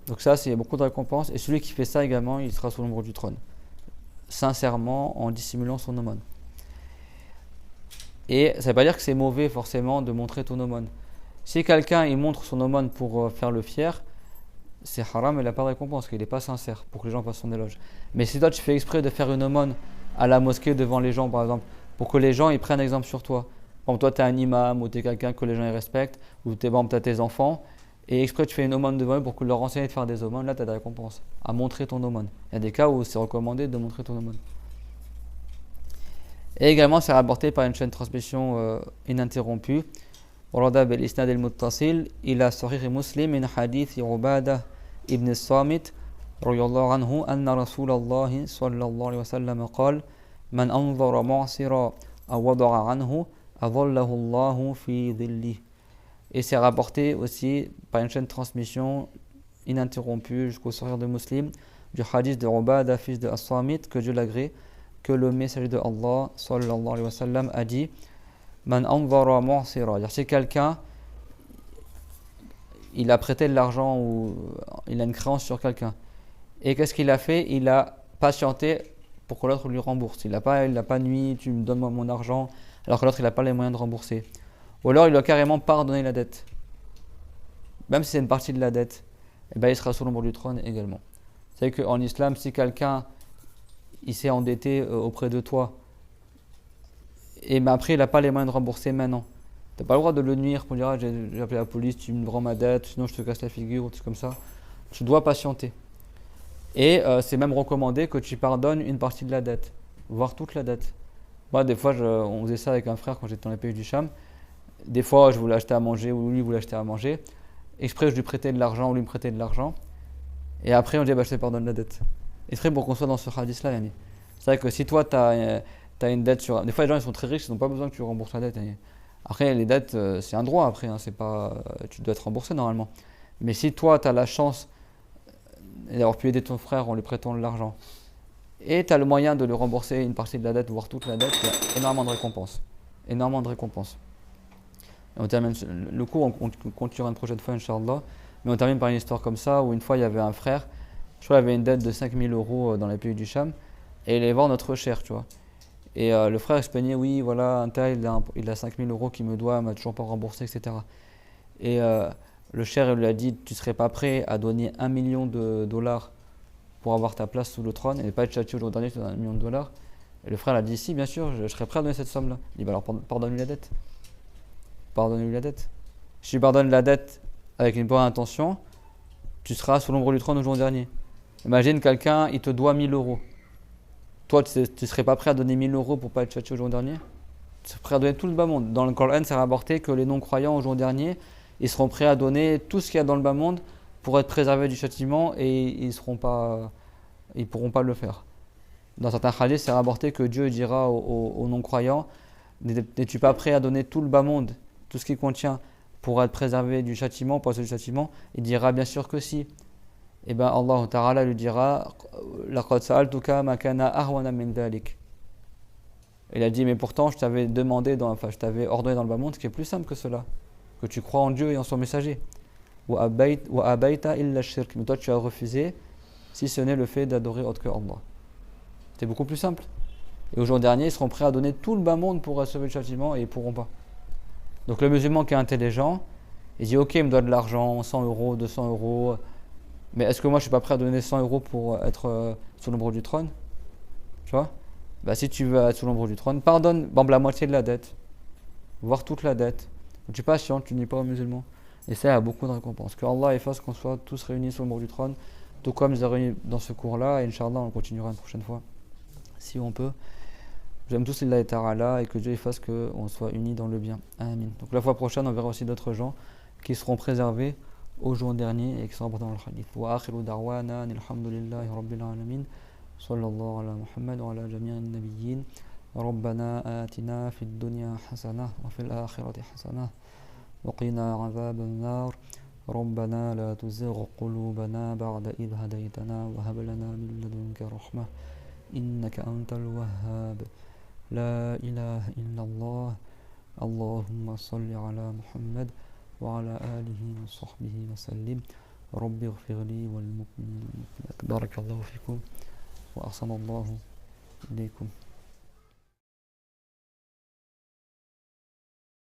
S1: Donc ça, c'est beaucoup de récompenses. Et celui qui fait ça également, il sera sous l'ombre du trône. Sincèrement, en dissimulant son aumône. Et ça ne veut pas dire que c'est mauvais forcément de montrer ton aumône. Si quelqu'un il montre son aumône pour faire le fier, c'est haram et il n'a pas de récompense, qu'il n'est pas sincère pour que les gens fassent son éloge. Mais si toi tu fais exprès de faire une aumône à la mosquée devant les gens par exemple, pour que les gens ils prennent exemple sur toi. Par exemple, toi tu es un imam ou tu es quelqu'un que les gens ils respectent, ou tu as tes enfants, et exprès tu fais une aumône devant eux pour que leur enseigner de faire des aumônes, là tu as des récompenses, à montrer ton aumône. Il y a des cas où c'est recommandé de montrer ton aumône. Et également, c'est rapporté par une chaîne de transmission ininterrompue. ورد بالإسناد المتصل إلى صحيح مسلم من حديث عبادة ابن الصامت رضي الله عنه أن رسول الله صلى الله عليه وسلم قال من أنظر معصرا أو وضع عنه أظله الله في ظله. Et c'est rapporté aussi par une chaîne de transmission ininterrompue jusqu'au Sahih de Muslim du hadith de Ubada, fils de As-Samit, que Dieu l'agrée, que le messager de Allah sallallahu alayhi wa sallam a dit Man anzara mu'sira, c'est-à-dire si quelqu'un il a prêté de l'argent ou il a une créance sur quelqu'un et qu'est-ce qu'il a fait? Il a patienté pour que l'autre lui rembourse. Il n'a pas nuit, tu me donnes mon argent alors que l'autre il n'a pas les moyens de rembourser. Ou alors il a carrément pardonné la dette, même si c'est une partie de la dette, et ben il sera sous l'ombre du trône également. C'est qu'en islam, si quelqu'un il s'est endetté auprès de toi et mais après il n'a pas les moyens de rembourser maintenant, tu n'as pas le droit de le nuire pour dire j'ai appelé la police, tu me rends ma dette, sinon je te casse la figure ou tout comme ça. Tu dois patienter. Et c'est même recommandé que tu pardonnes une partie de la dette, voire toute la dette. Moi des fois on faisait ça avec un frère quand j'étais dans les pays du Cham. Des fois je voulais acheter à manger ou lui voulait acheter à manger, exprès je lui prêtais de l'argent ou lui me prêtait de l'argent, et après on dit je te pardonne la dette. Exprès pour qu'on soit dans ce hadith là. C'est vrai que si toi tu as une dette sur... Des fois les gens ils sont très riches, ils n'ont pas besoin que tu rembourses la dette. Après les dettes c'est un droit après, c'est pas... tu dois être remboursé normalement. Mais si toi tu as la chance d'avoir pu aider ton frère en lui prêtant de l'argent et tu as le moyen de lui rembourser une partie de la dette, voire toute la dette, il y a énormément de récompenses. Énormément de récompenses. Et on termine le cours, on continuera une prochaine fois Inch'Allah, mais on termine par une histoire comme ça où une fois il y avait un frère, je crois qu'il avait une dette de 5000 € dans les pays du Cham et il allait voir notre cher, tu vois. Et le frère se plaignait, oui, voilà, un tel, il a 5000 € qu'il me doit, il m'a toujours pas remboursé, etc. Et le cher, il lui a dit, tu serais pas prêt à donner $1 million pour avoir ta place sous le trône et pas être châtié au jour dernier, tu donnes $1 million. Et le frère a dit, si, bien sûr, je serais prêt à donner cette somme-là. Il dit, bah alors pardonne-lui la dette. Pardonne-lui la dette. Si tu pardonnes la dette avec une bonne intention, tu seras sous l'ombre du trône au jour dernier. Imagine quelqu'un, il te doit 1000 €. Toi, tu ne serais pas prêt à donner 1000 € pour pas être châtié au jour dernier? Tu serais prêt à donner tout le bas monde. Dans le Coran, c'est rapporté que les non-croyants au jour dernier, ils seront prêts à donner tout ce qu'il y a dans le bas monde pour être préservés du châtiment et ils pourront pas le faire. Dans certains hadiths, c'est rapporté que Dieu dira aux non-croyants, n'es-tu pas prêt à donner tout le bas monde, tout ce qu'il contient, pour être préservé du châtiment, pour être du châtiment? Il dira bien sûr que si. Et bien Allah Ta'ala lui dira, laqad sa'altuka ma kana ahwana min dhalik. Il a dit, mais pourtant je t'avais je t'avais ordonné dans le bas monde ce qui est plus simple que cela, que tu crois en Dieu et en son messager. Wa abayta illa shirk, mais toi tu as refusé, si ce n'est le fait d'adorer autre que Allah. C'est beaucoup plus simple. Et au jour dernier, ils seront prêts à donner tout le bas monde pour recevoir le châtiment et ils ne pourront pas. Donc le musulman qui est intelligent, il dit ok, il me doit de l'argent, 100 euros, 200 euros, mais est-ce que moi je suis pas prêt à donner 100 euros pour être sous l'ombre du trône? Tu vois? Bah si tu veux être sous l'ombre du trône, pardonne la moitié de la dette, voire toute la dette. Tu patientes, tu n'es pas aux musulmans. Et ça a beaucoup de récompenses. Que Allah efface qu'on soit tous réunis sous l'ombre du trône, tout comme nous avons réunis dans ce cours-là, et Inch'Allah on continuera une prochaine fois, si on peut. J'aime tous Allah ta'ala et que Dieu fasse qu'on soit unis dans le bien. Amin. Donc la fois prochaine, on verra aussi d'autres gens qui seront préservés au jour dernier et qui seront apportés dans le hadith. Wa akhiru da'wana alhamdulillahi rabbil alamin. Sallallahu ala Muhammad wa ala jami'in nabiyyin. ربنا آتنا في الدنيا حسنة وفي الآخرة حسنة وقنا عذاب النار ربنا لا تزغ قلوبنا بعد إذ هديتنا وهب لنا من لدنك رحمة إنك أنت الوهاب لا إله إلا الله اللهم صل على محمد وعلى آله وصحبه وسلم رب اغفر لي والمؤمنين بارك الله فيكم وأحسن الله إليكم